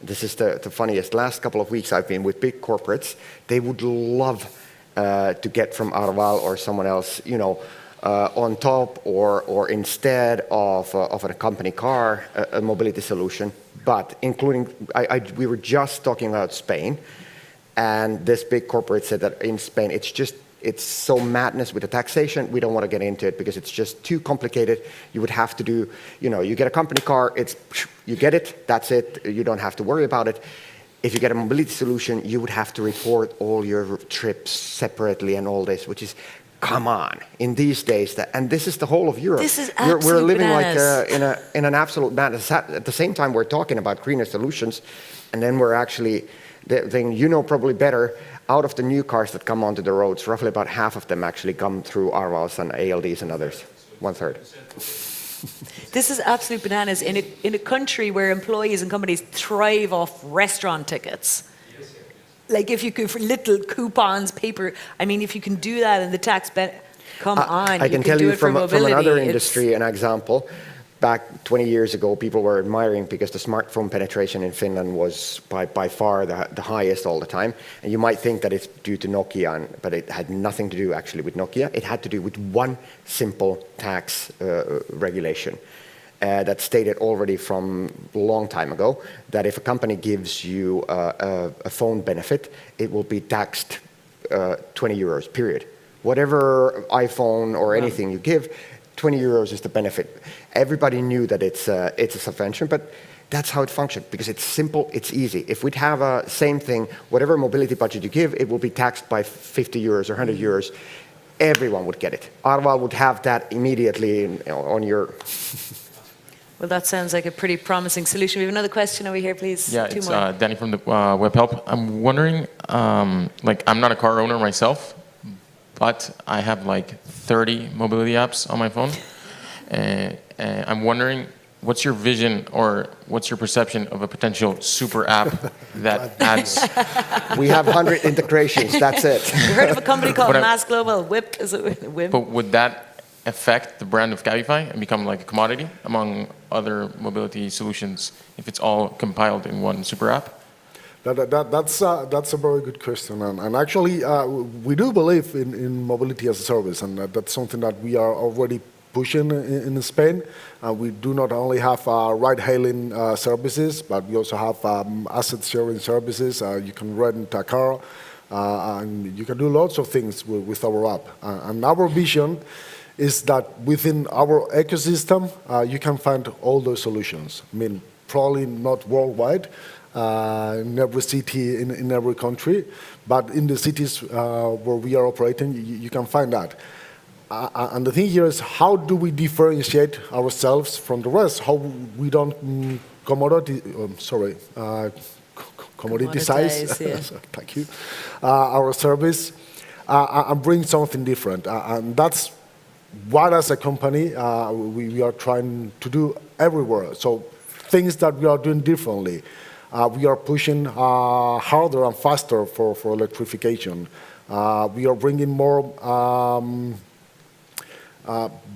This is the funniest. Last couple of weeks I've been with big corporates. They would love to get from Arval or someone else, on top or instead of a company car, a mobility solution. But including, we were just talking about Spain, and this big corporate said that in Spain it's so madness with the taxation. We don't want to get into it because it's just too complicated. You would have to do, you get a company car, you get it, that's it. You don't have to worry about it. If you get a mobility solution, you would have to report all your trips separately and all this, which is, come on, in these days. And this is the whole of Europe. This is we're living bananas. like in an absolute madness. At the same time, we're talking about greener solutions, and then we're actually, probably better, out of the new cars that come onto the roads, roughly about half of them actually come through Arvals and ALDs and others, 1/3. This is absolute bananas in a country where employees and companies thrive off restaurant tickets. Like if you could, for little coupons, paper, if you can do that in the tax come on. I can tell you from another industry, an example. Back 20 years ago, people were admiring because the smartphone penetration in Finland was by far the highest all the time. And you might think that it's due to Nokia, but it had nothing to do actually with Nokia. It had to do with one simple tax regulation that stated already from a long time ago that if a company gives you a phone benefit, it will be taxed 20 euros, period. Whatever iPhone or anything you give, 20 euros is the benefit. Everybody knew that it's a subvention, but that's how it functioned because it's simple, it's easy. If we'd have a same thing, whatever mobility budget you give, it will be taxed by 50 euros or 100 euros. Everyone would get it. Arval would have that immediately on your... Well, that sounds like a pretty promising solution. We have another question over here, please. Yeah, it's Danny from the Web Help. I'm wondering, I'm not a car owner myself, but I have 30 mobility apps on my phone. I'm wondering, what's your vision or what's your perception of a potential super app that adds... We have 100 integrations, that's it. You heard of a company called Mass Global, WIP? Is it WIP? But would that affect the brand of Cabify and become like a commodity among other mobility solutions if it's all compiled in one super app? That's a very good question, and actually we do believe in mobility as a service, and that's something that we are already pushing in Spain. We do not only have ride-hailing services, but we also have asset-sharing services. You can rent a car, and you can do lots of things with our app. And our vision is that within our ecosystem, you can find all those solutions. Probably not worldwide, in every city, in every country, but in the cities where we are operating, you can find that. And the thing here is, how do we differentiate ourselves from the rest? How we don't commoditize yeah. thank you, our service and bring something different. And that's what, as a company, we are trying to do everywhere. So things that we are doing differently. We are pushing harder and faster for electrification. We are bringing more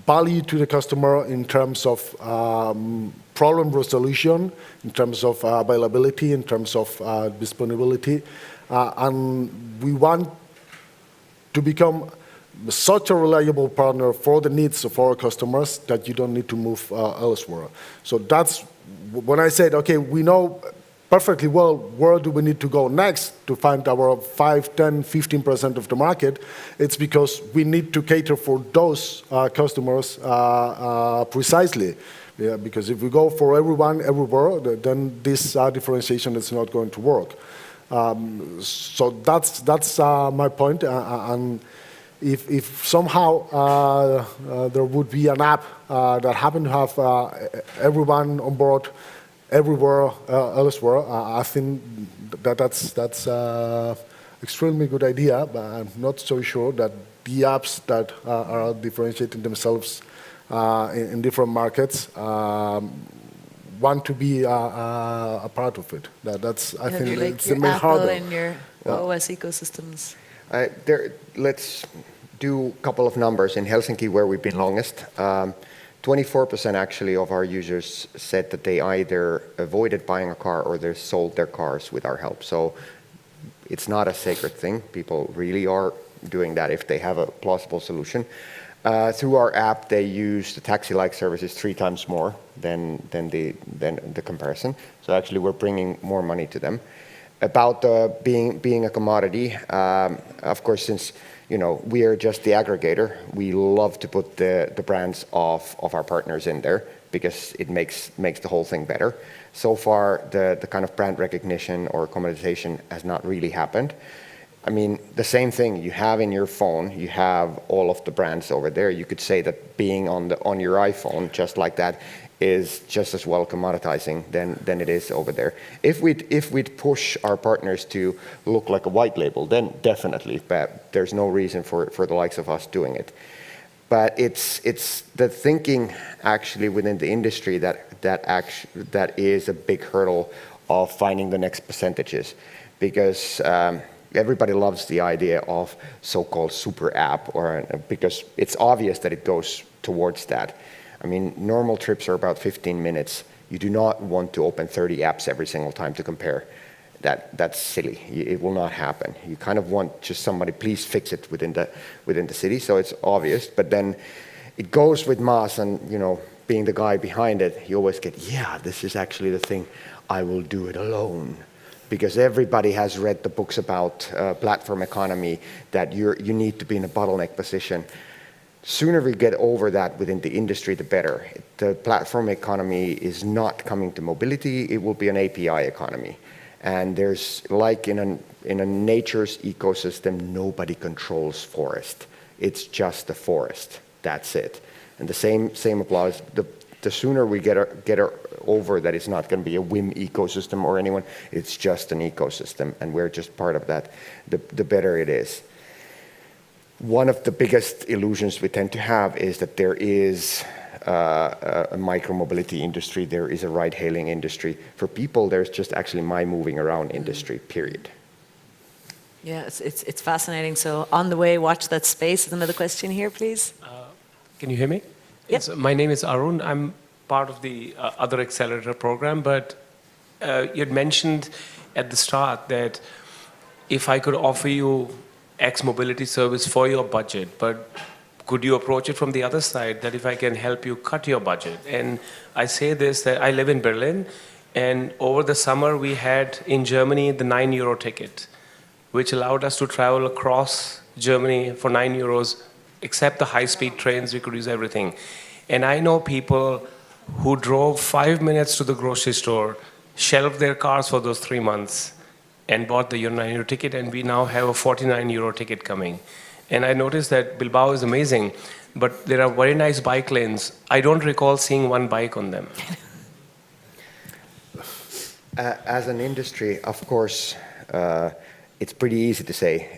value to the customer in terms of problem resolution, in terms of availability, in terms of disponibility. And we want to become such a reliable partner for the needs of our customers that you don't need to move elsewhere. So that's when I said, okay, we know perfectly well where do we need to go next to find our 5, 10, 15% of the market. It's because we need to cater for those customers precisely. Yeah, because if we go for everyone, everywhere, then this differentiation is not going to work. So that's my point. And if somehow there would be an app that happened to have everyone on board everywhere elsewhere, I think that's extremely good idea, but I'm not so sure that the apps that are differentiating themselves in different markets want to be a part of it. That's I think like it's your the main Apple hurdle. and your OS ecosystems. Let's do a couple of numbers. In Helsinki, where we've been longest, 24% actually of our users said that they either avoided buying a car or they sold their cars with our help. So it's not a sacred thing. People really are doing that if they have a plausible solution. Through our app, they use the taxi-like services 3 times more than the comparison. So actually, we're bringing more money to them. About being a commodity, of course, since we are just the aggregator, we love to put the brands of our partners in there because it makes the whole thing better. So far, the kind of brand recognition or commoditization has not really happened. I mean, the same thing you have in your phone, you have all of the brands over there. You could say that being on your iPhone, just like that, is just as well commoditizing than it is over there. If we'd push our partners to look like a white label, then definitely, but there's no reason for the likes of us doing it. But it's the thinking actually within the industry that is a big hurdle of finding the next percentages, because everybody loves the idea of so-called super app, because it's obvious that it goes towards that. I mean, normal trips are about 15 minutes. You do not want to open 30 apps every single time to compare. That's silly. It will not happen. You kind of want just somebody, please fix it within the city, so it's obvious. But then it goes with mass, and being the guy behind it, you always get, yeah, this is actually the thing. I will do it alone. Because everybody has read the books about platform economy, that you need to be in a bottleneck position. Sooner we get over that within the industry, the better. The platform economy is not coming to mobility, it will be an API economy. And there's, like in a nature's ecosystem, nobody controls forest. It's just the forest, that's it. And the same applies. The sooner we get over that it's not going to be a whim ecosystem or anyone, it's just an ecosystem, and we're just part of that, the better it is. One of the biggest illusions we tend to have is that there is a micro-mobility industry, there is a ride-hailing industry. For people, there's just actually my moving around industry, period. Yeah, it's fascinating. So on the way, watch that space. Is another question here, please? Can you hear me? Yes. Yes. My name is Arun. I'm part of the other accelerator program, but you had mentioned at the start that if I could offer you X mobility service for your budget, but could you approach it from the other side, that if I can help you cut your budget? And I say this, that I live in Berlin, and over the summer we had in Germany the €9 ticket, which allowed us to travel across Germany for €9. Except the high-speed trains, we could use everything. And I know people who drove 5 minutes to the grocery store, shelved their cars for those 3 months, and bought the €9 ticket, and we now have a €49 ticket coming. And I noticed that Bilbao is amazing, but there are very nice bike lanes. I don't recall seeing one bike on them. As an industry, of course, it's pretty easy to say.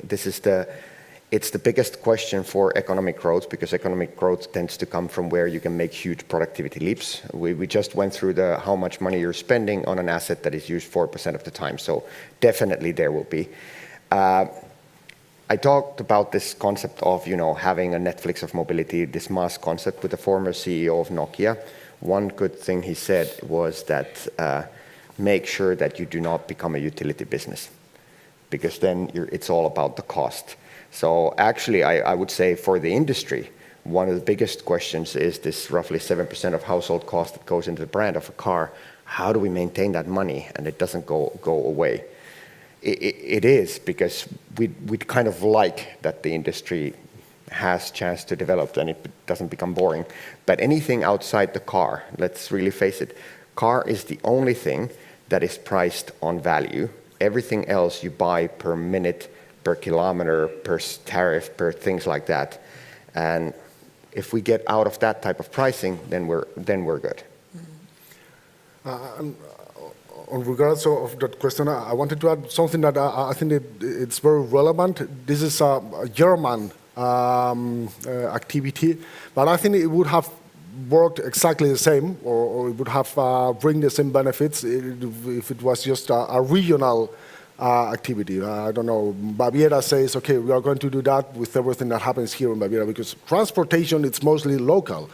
It's the biggest question for economic growth, because economic growth tends to come from where you can make huge productivity leaps. We just went through how much money you're spending on an asset that is used 4% of the time. So definitely there will be. I talked about this concept of having a Netflix of mobility, this mass concept, with the former CEO of Nokia. One good thing he said was that make sure that you do not become a utility business, because then it's all about the cost. So actually, I would say for the industry, one of the biggest questions is this roughly 7% of household cost that goes into the brand of a car. How do we maintain that money and it doesn't go away? It is, because we'd kind of like that the industry has chance to develop and it doesn't become boring. But anything outside the car, let's really face it, car is the only thing that is priced on value. Everything else you buy per minute, per kilometer, per tariff, per things like that. And if we get out of that type of pricing, then we're good. On regards of that question, I wanted to add something that I think it's very relevant. This is a German activity, but I think it would have worked exactly the same, or it would have bring the same benefits if it was just a regional activity. I don't know, Baviera says, okay, we are going to do that with everything that happens here in Baviera, because transportation, it's mostly local.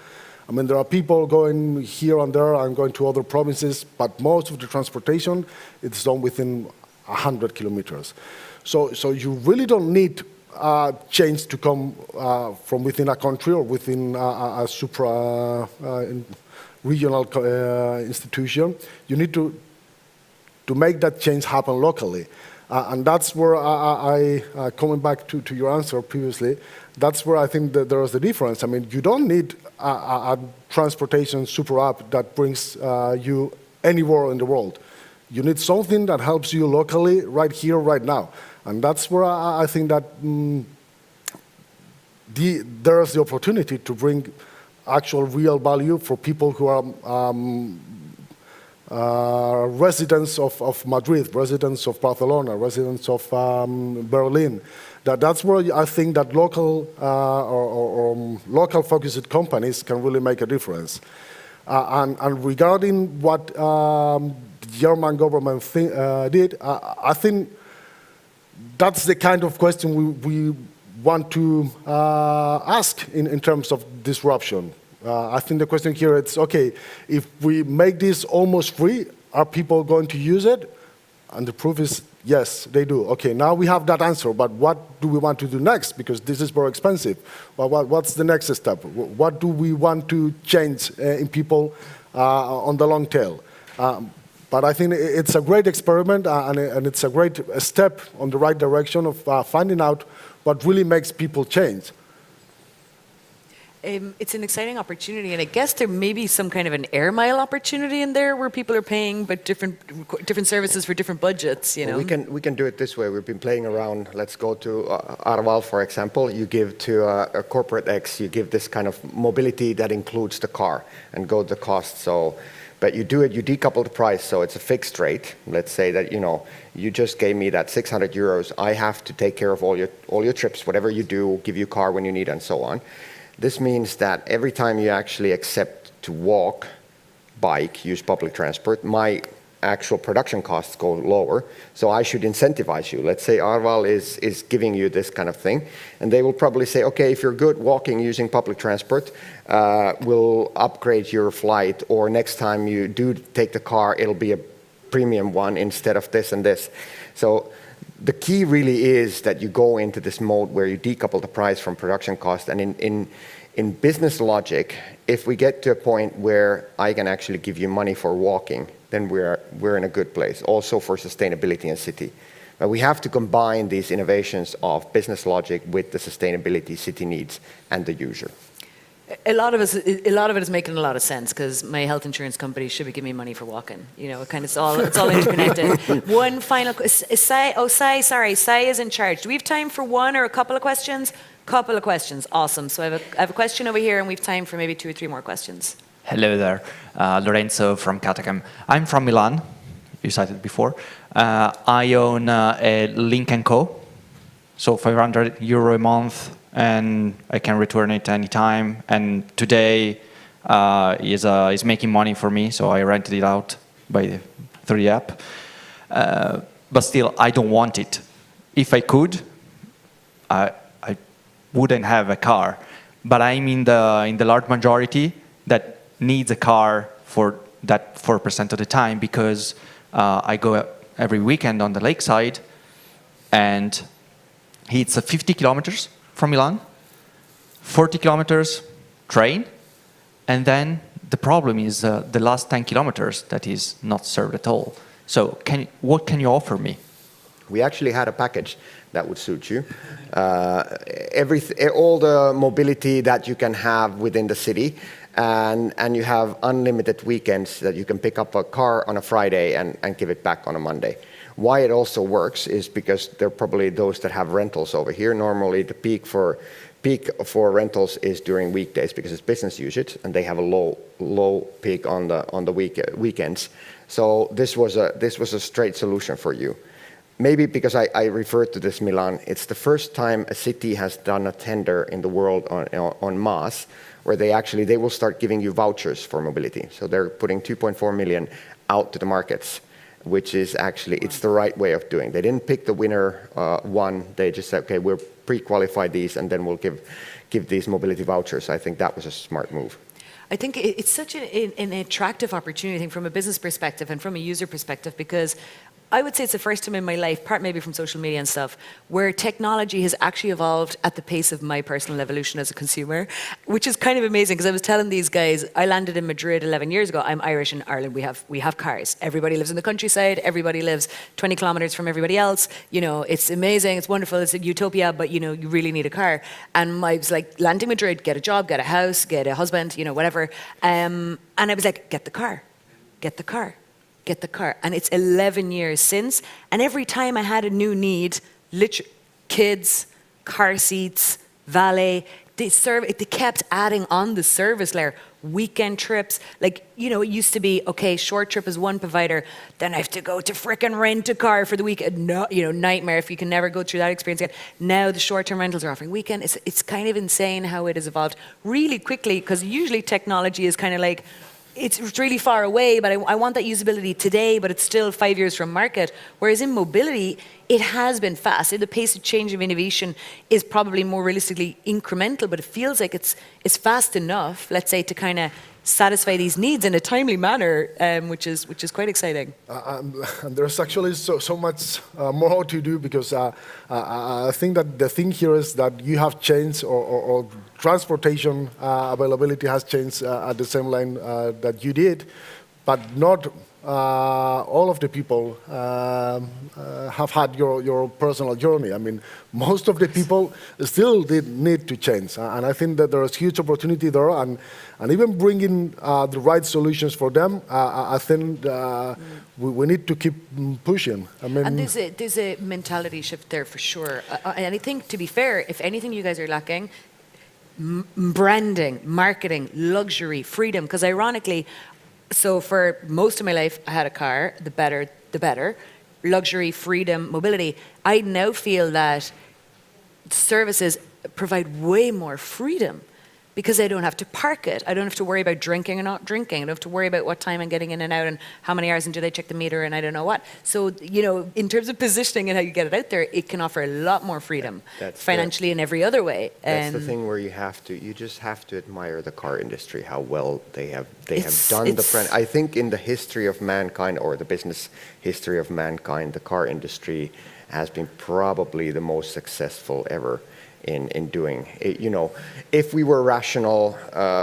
I mean, there are people going here and there and going to other provinces, but most of the transportation, it's done within 100 kilometers. So you really don't need change to come from within a country or within a regional institution. You need to make that change happen locally. And that's where coming back to your answer previously, that's where I think that there is the difference. I mean, you don't need a transportation super app that brings you anywhere in the world. You need something that helps you locally, right here, right now. And that's where I think that there is the opportunity to bring actual real value for people who are residents of Madrid, residents of Barcelona, residents of Berlin. That's where I think that local or local-focused companies can really make a difference. And regarding what the German government did, I think that's the kind of question we want to ask in terms of disruption. I think the question here is, okay, if we make this almost free, are people going to use it? And the proof is, yes, they do. Okay, now we have that answer, but what do we want to do next? Because this is very expensive. Well, what's the next step? What do we want to change in people on the long tail? But I think it's a great experiment, and it's a great step on the right direction of finding out what really makes people change. It's an exciting opportunity, and I guess there may be some kind of an air mile opportunity in there where people are paying but different services for different budgets. You know, we can do it this way. We've been playing around. Let's go to Arval, for example. You give to a corporate X, you give this kind of mobility that includes the car and go the cost. So, but you do it, you decouple the price, so it's a fixed rate. Let's say that you just gave me that 600 euros. I have to take care of all your trips, whatever you do, give you a car when you need, and so on. This means that every time you actually accept to walk, bike, use public transport, my actual production costs go lower. So I should incentivize you. Let's say Arval is giving you this kind of thing, and they will probably say, okay, if you're good walking using public transport, we'll upgrade your flight, or next time you do take the car, it'll be a premium one instead of this and this. So the key really is that you go into this mode where you decouple the price from production cost. And in business logic, if we get to a point where I can actually give you money for walking, then we're in a good place, also for sustainability in city. But we have to combine these innovations of business logic with the sustainability city needs and the user. a lot of it is making a lot of sense because my health insurance company should be giving me money for walking. It's all interconnected. One final, Sai is in charge. Do we have time for one or a couple of questions? Couple of questions, awesome. So I have a question over here, and we have time for maybe 2 or 3 more questions. Hello there, Lorenzo from Catacomb. I'm from Milan. You cited before. I own a Lynk & Co. So €500 a month, and I can return it anytime. And today is making money for me, so I rented it out through the app. But still, I don't want it. If I could, I wouldn't have a car. But I'm in the large majority that needs a car for that 4% of the time, because I go every weekend on the lakeside, and it's 50 kilometers from Milan, 40 kilometers train, and then the problem is the last 10 kilometers that is not served at all. So what can you offer me? We actually had a package that would suit you. All the mobility that you can have within the city, and you have unlimited weekends that you can pick up a car on a Friday and give it back on a Monday. Why it also works is because there are probably those that have rentals over here. Normally the peak for rentals is during weekdays because it's business usage, and they have a low peak on the weekends. So this was a straight solution for you. maybe because I referred to this, Milan, it's the first time a city has done a tender in the world on mass, where they will start giving you vouchers for mobility. So they're putting 2.4 million out to the markets, which is actually, it's the right way of doing. They didn't pick the winner one, they just said, okay, we'll pre-qualify these and then we'll give these mobility vouchers. I think that was a smart move. I think it's such an attractive opportunity, I think, from a business perspective and from a user perspective, because I would say it's the first time in my life, part maybe from social media and stuff, where technology has actually evolved at the pace of my personal evolution as a consumer, which is kind of amazing, because I was telling these guys, I landed in Madrid 11 years ago. I'm Irish. In Ireland, we have cars. Everybody lives in the countryside. Everybody lives 20 kilometers from everybody else. You know, it's amazing. It's wonderful. It's a utopia, but, you know, you really need a car. And I was like, landing Madrid, get a job, get a house, get a husband, you know, whatever. And I was like, get the car, get the car. Get the car. And it's 11 years since, and every time I had a new need, kids, car seats, valet, they kept adding on the service layer. Weekend trips, like, you know, it used to be, okay, short trip is one provider, then I have to go to frickin' rent a car for the weekend. No, you know, nightmare if you can never go through that experience again. Now the short-term rentals are offering weekend. It's kind of insane how it has evolved really quickly, because usually technology is kind of like, it's really far away, but I want that usability today, but it's still 5 years from market. Whereas in mobility, it has been fast. The pace of change of innovation is probably more realistically incremental, but it feels like it's fast enough, let's say, to kind of satisfy these needs in a timely manner, which is quite exciting. And there's actually so much more to do, because I think that the thing here is that you have changed, or transportation availability has changed at the same line that you did, but not all of the people have had your personal journey. I mean, most of the people still need to change, and I think that there is huge opportunity there, and even bringing the right solutions for them. I think we need to keep pushing. I mean, and there's a mentality shift there for sure. And I think, to be fair, if anything you guys are lacking, branding, marketing, luxury, freedom. Because ironically, so for most of my life, I had a car, the better. Luxury, freedom, mobility. I now feel that services provide way more freedom, because I don't have to park it. I don't have to worry about drinking or not drinking. I don't have to worry about what time I'm getting in and out and how many hours and do they check the meter and I don't know what. So, you know, in terms of positioning and how you get it out there, it can offer a lot more freedom financially and every other way. That's the thing where you just have to admire the car industry, how well they have done I think in the history of mankind, or the business history of mankind, the car industry has been probably the most successful ever in doing it. You know, if we were rational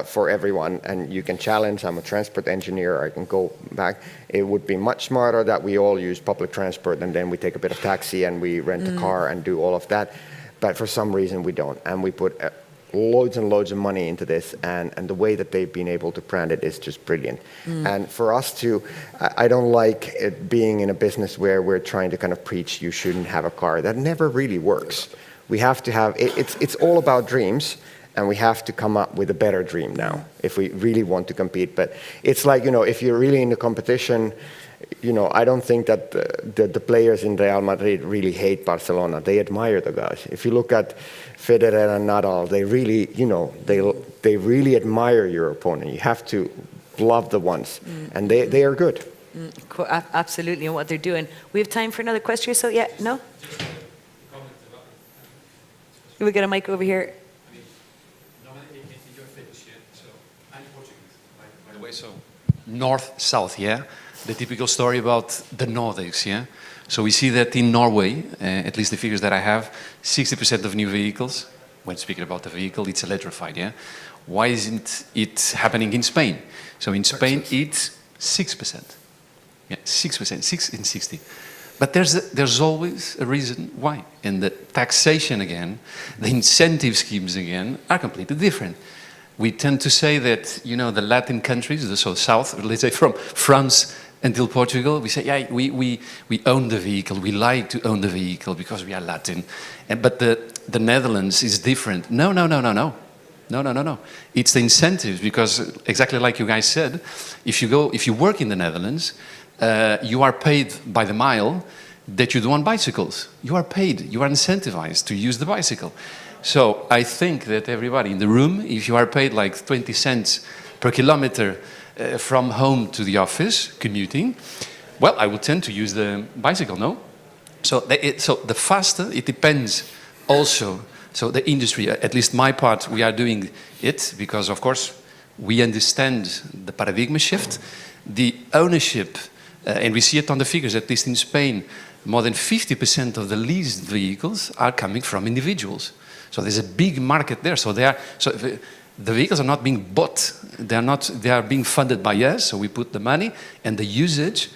for everyone, and you can challenge, I'm a transport engineer, I can go back, it would be much smarter that we all use public transport, and then we take a bit of taxi and we rent a car and do all of that. But for some reason we don't, and we put loads and loads of money into this, and the way that they've been able to brand it is just brilliant. And for us to, I don't like it being in a business where we're trying to kind of preach you shouldn't have a car. That never really works. We have to have, it's all about dreams, and we have to come up with a better dream now if we really want to compete. But it's like, you know, if you're really in the competition, you know, I don't think that the players in Real Madrid really hate Barcelona. They admire the guys. If you look at Federer and Nadal, they really, you know, they really admire your opponent. You have to love the ones, and they are good. Absolutely, and what they're doing. We have time for another question, so yeah, no? We get a mic over here. I'm Portuguese, by the way, so north-south, yeah? The typical story about the Nordics, yeah? So we see that in Norway, at least the figures that I have, 60% of new vehicles, when speaking about the vehicle, it's electrified, yeah? Why isn't it happening in Spain? So in Spain, it's 6%. Yeah, 6%, 6 in 60. But there's always a reason why. And the taxation again, the incentive schemes again, are completely different. We tend to say that, you know, the Latin countries, so south, let's say from France until Portugal, we say, yeah, we own the vehicle, we like to own the vehicle because we are Latin. But the Netherlands is different. No. It's the incentives, because exactly like you guys said, if you work in the Netherlands, you are paid by the mile, that you do on bicycles. You are paid, you are incentivized to use the bicycle. So I think that everybody in the room, if you are paid like 20 cents per kilometer from home to the office, commuting, well, I would tend to use the bicycle, no? So the faster, it depends also. So the industry, at least my part, we are doing it because, of course, we understand the paradigm shift. The ownership, and we see it on the figures, at least in Spain, more than 50% of the leased vehicles are coming from individuals. So there's a big market there. So the vehicles are not being bought. They are being funded by us. So we put the money and the usage,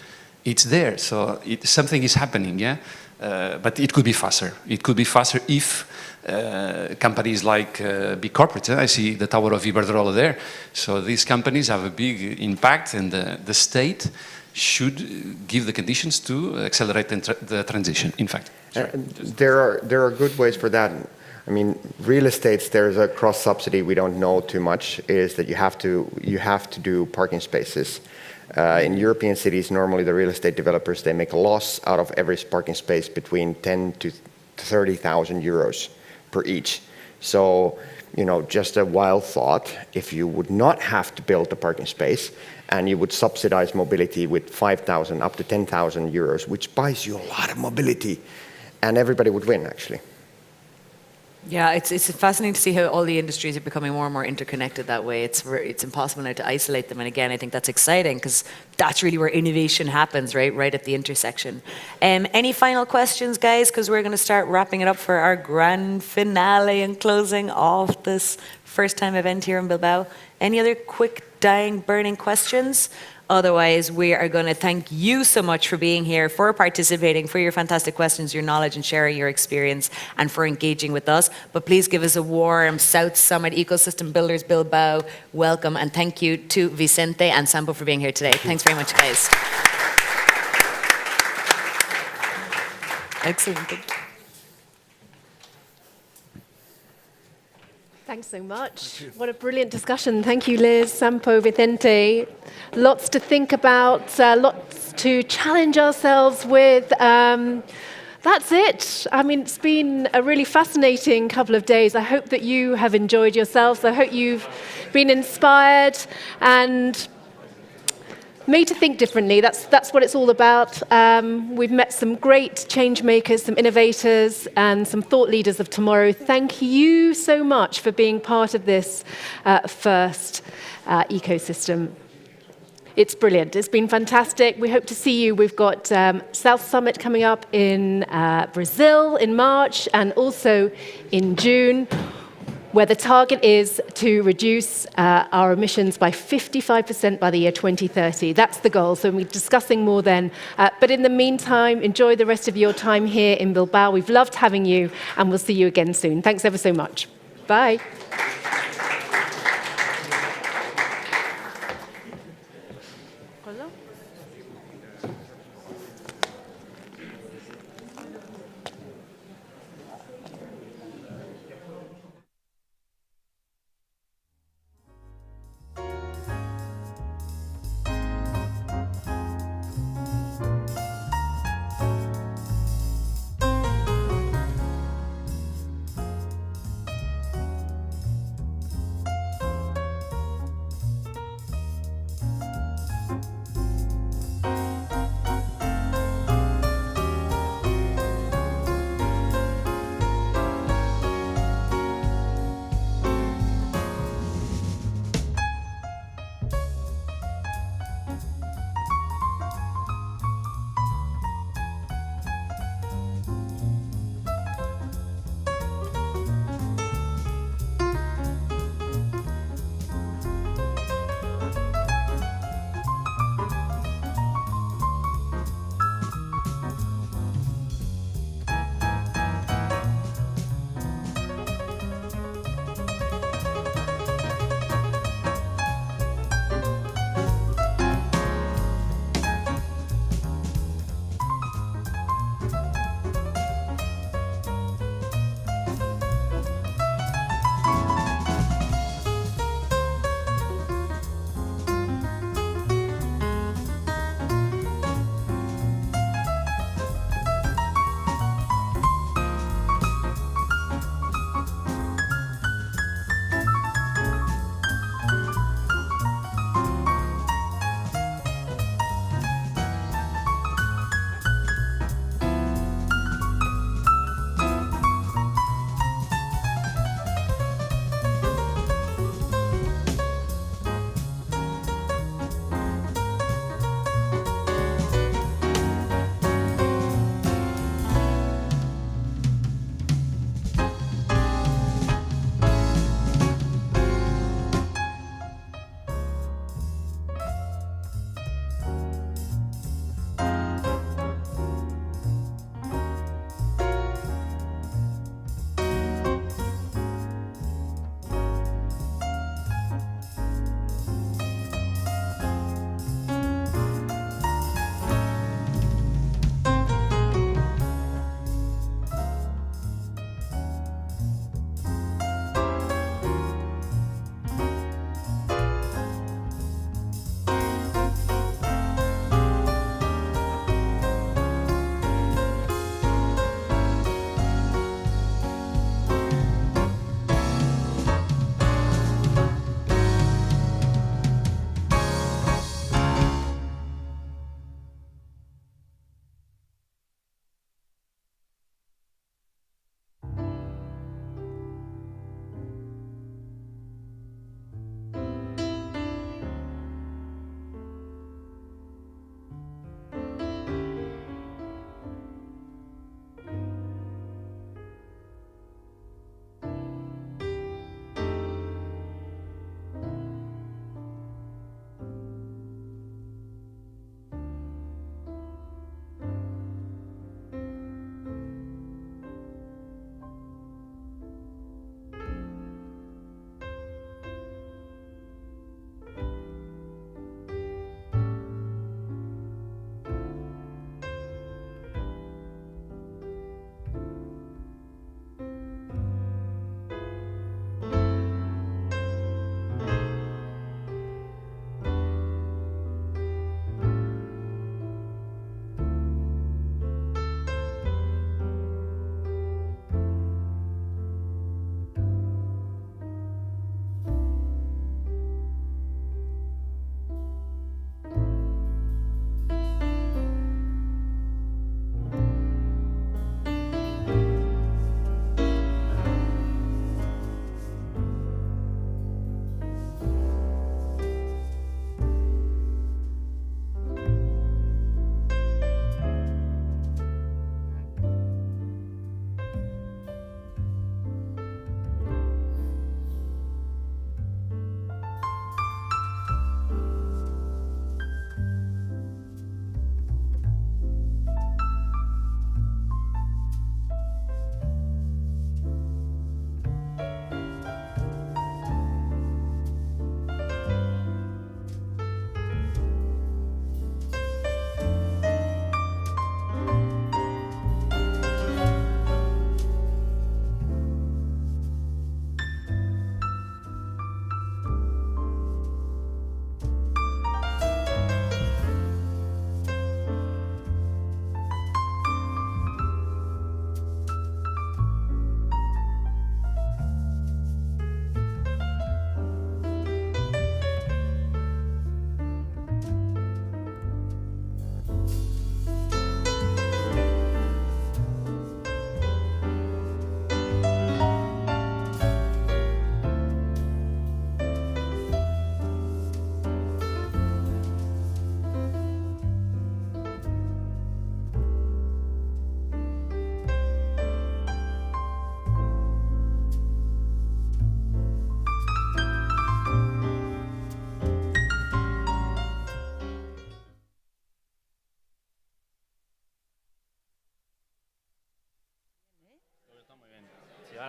it's there. So something is happening, yeah? But it could be faster. It could be faster if companies like big corporates, I see the Tower of Iberdrola there. So these companies have a big impact, and the state should give the conditions to accelerate the transition, in fact. There are good ways for that. I mean, real estates, there's a cross-subsidy we don't know too much, is that you have to do parking spaces. In European cities, normally the real estate developers, they make a loss out of every parking space between 10 to 30,000 euros per each. So, you know, just a wild thought, if you would not have to build a parking space and you would subsidize mobility with 5,000 up to 10,000 euros, which buys you a lot of mobility, and everybody would win, actually. Yeah, it's fascinating to see how all the industries are becoming more and more interconnected that way. It's impossible now to isolate them. And again, I think that's exciting because that's really where innovation happens, right at the intersection. Any final questions, guys? Because we're going to start wrapping it up for our grand finale and closing off this first-time event here in Bilbao. Any other quick, dying, burning questions? Otherwise, we are going to thank you so much for being here, for participating, for your fantastic questions, your knowledge, and sharing your experience, and for engaging with us. But please give us a warm South Summit Ecosystem Builders Bilbao welcome, and thank you to Vicente and Sampo for being here today. Thanks very much, guys. Excellent. Thank you. Thanks so much. What a brilliant discussion. Thank you, Liz, Sampo, Vicente. Lots to think about, lots to challenge ourselves with. That's it. I mean, it's been a really fascinating couple of days. I hope that you have enjoyed yourselves. I hope you've been inspired and made to think differently. That's what it's all about. We've met some great change makers, some innovators, and some thought leaders of tomorrow. Thank you so much for being part of this first ecosystem. It's brilliant. It's been fantastic. We hope to see you. We've got South Summit coming up in Brazil in March and also in June, where the target is to reduce our emissions by 55% by the year 2030. That's the goal, so we'll be discussing more then. But in the meantime, enjoy the rest of your time here in Bilbao. We've loved having you, and we'll see you again soon. Thanks ever so much. Bye.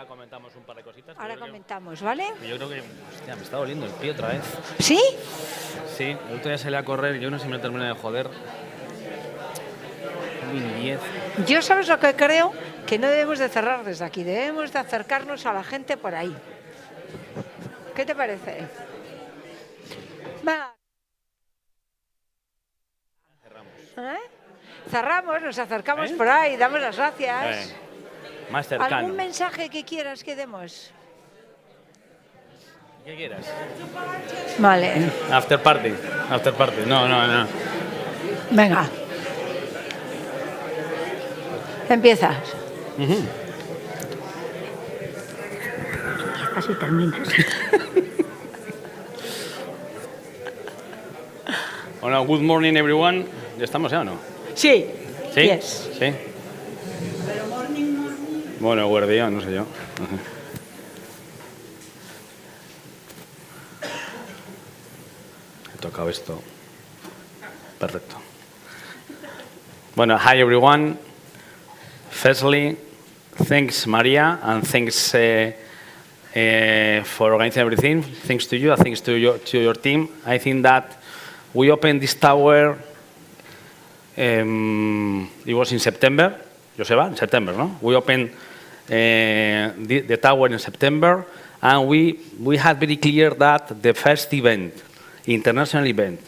ahora comentamos un par de cositas. Ahora comentamos, ¿vale? Yo creo que, hostia, me está doliendo el pie otra vez. ¿Sí? Sí, el otro día salí a correr y yo no sé si me terminé de joder. 10. Yo sabes lo que creo, que no debemos de cerrar desde aquí, debemos de acercarnos a la gente por ahí. ¿Qué te parece? Va. Cerramos, nos acercamos por ahí, damos las gracias. Más cercano. ¿Algún mensaje que quieras que demos? ¿Qué quieras? Vale. After party. After party. No. Venga. Empiezas. Casi terminas. Hola, good morning everyone. ¿Ya estamos ya o no? Sí. ¿Sí? Yes. Sí. Bueno, guardia, no sé yo. He tocado esto. Perfecto. Bueno, hi everyone. Firstly, thanks Maria, and thanks for organizing everything. Thanks to you, and thanks to your team. I think that we opened this tower. It was in September. Joseba, in September, no? We opened the tower in September, and we had very clear that the first event, international event,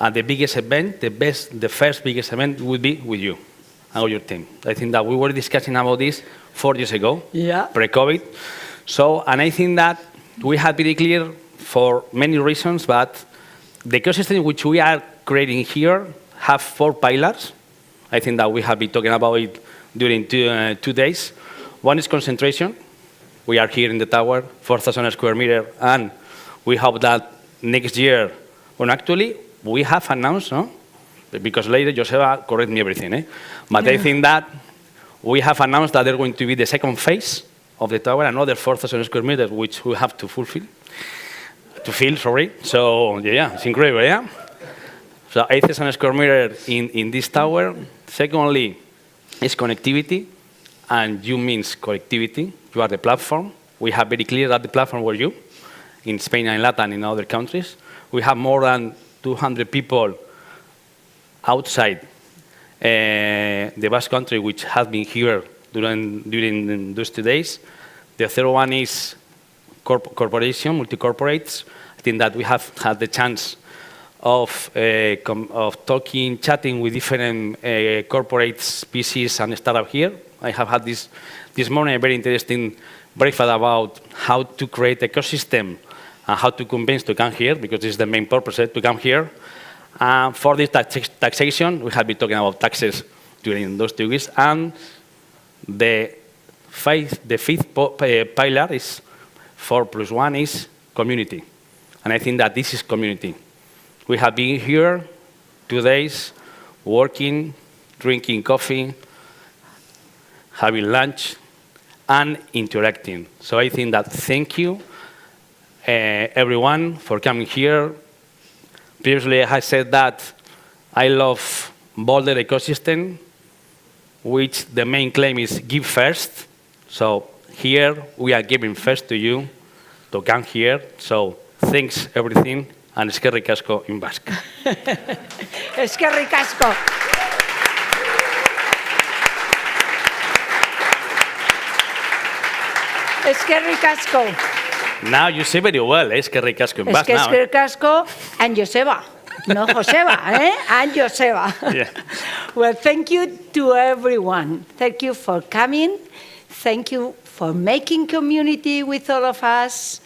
and the biggest event, the first biggest event would be with you and your team. I think that we were discussing about this 4 years ago, pre-COVID. So, and I think that we had very clear for many reasons, but the ecosystem which we are creating here have 4 pillars. I think that we have been talking about it during 2 days. One is concentration. We are here in the tower, 4,000 square meters, and we hope that next year, well, actually, we have announced, no? Because later, Joseba, correct me everything, eh? But I think that we have announced that there's going to be the second phase of the tower, another 4,000 square meters, which we have to fill. So, yeah, it's incredible, yeah? So 8,000 square meters in this tower. Secondly, is connectivity, and you means connectivity. You are the platform. We have very clear that the platform were you, in Spain and Latin, in other countries. We have more than 200 people outside the Basque Country, which have been here during those 2 days. The third one is corporation, multi-corporates. I think that we have had the chance of talking, chatting with different corporates, PCs, and startups here. I have had this morning a very interesting breakfast about how to create ecosystem and how to convince to come here, because this is the main purpose, to come here. For this taxation, we have been talking about taxes during those 2 weeks, and the fifth pillar is 4+1 is community. And I think that this is community. We have been here 2 days, working, drinking coffee, having lunch, and interacting. So I think that thank you, everyone, for coming here. Previously, I said that I love Boulder ecosystem, which the main claim is give first. So here, we are giving first to you to come here. So thanks, everything. And eskerrik asko in Basque. Eskerrik asko. Eskerrik asko. Now you say very well, eskerrik asko in Basque now. Eskerrik asko and Joseba. No Joseba, eh? And Joseba. Yeah. Well, thank you to everyone. Thank you for coming. Thank you for making community with all of us.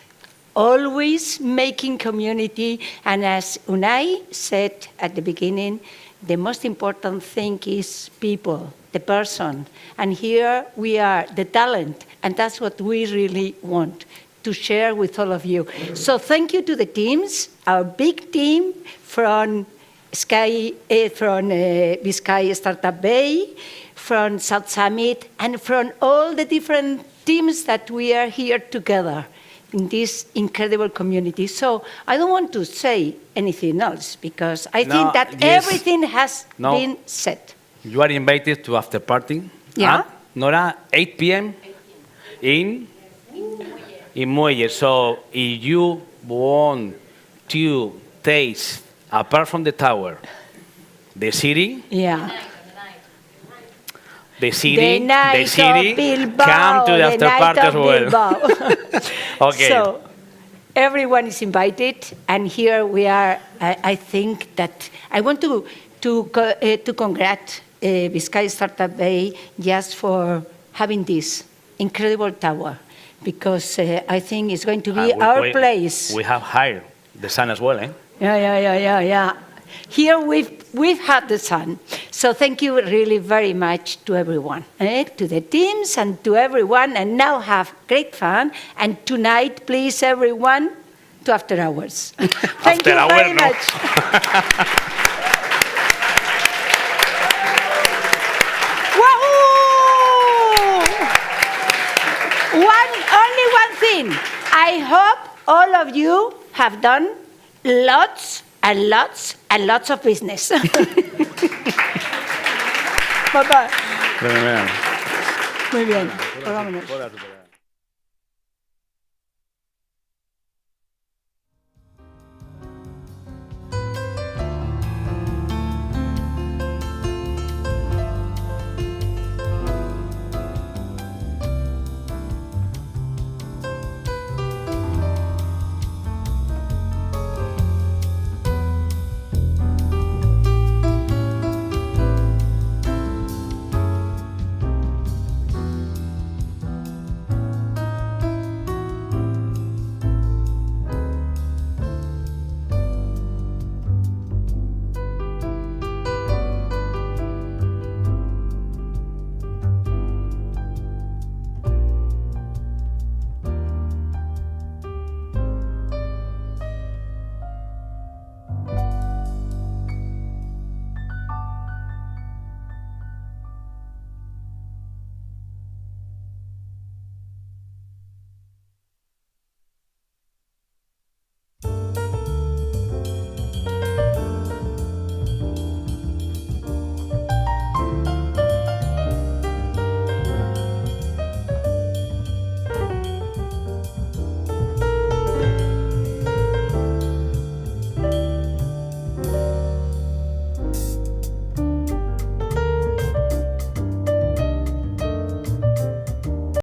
Always making community, and as Unai said at the beginning, the most important thing is people, the person. And here we are, the talent, and that's what we really want to share with all of you. So thank you to the teams, our big team from Biscay Startup Bay, from South Summit, and from all the different teams that we are here together in this incredible community. So I don't want to say anything else, because I think that everything has been said. You are invited to after party. Yeah. At Nora, 8 p.m. in in Muelle. So if you want to taste, apart from the tower, the city, Yeah. the city, The night of Bilbao, come to the after night party as of well. Bilbao. Okay. So everyone is invited, and here we are. I think that I want to congratulate Vizcaya Startup Bay just for having this incredible tower, because I think it's going to be our place. We have hired the sun as well, eh? Yeah. Here we've had the sun. So thank you really very much to everyone, to the teams and to everyone. And now have great fun. And tonight, please, everyone, to After Hours. Thank you very much. Only one thing. I hope all of you have done lots and lots and lots of business. Bye-bye. Muy bien. Vámonos.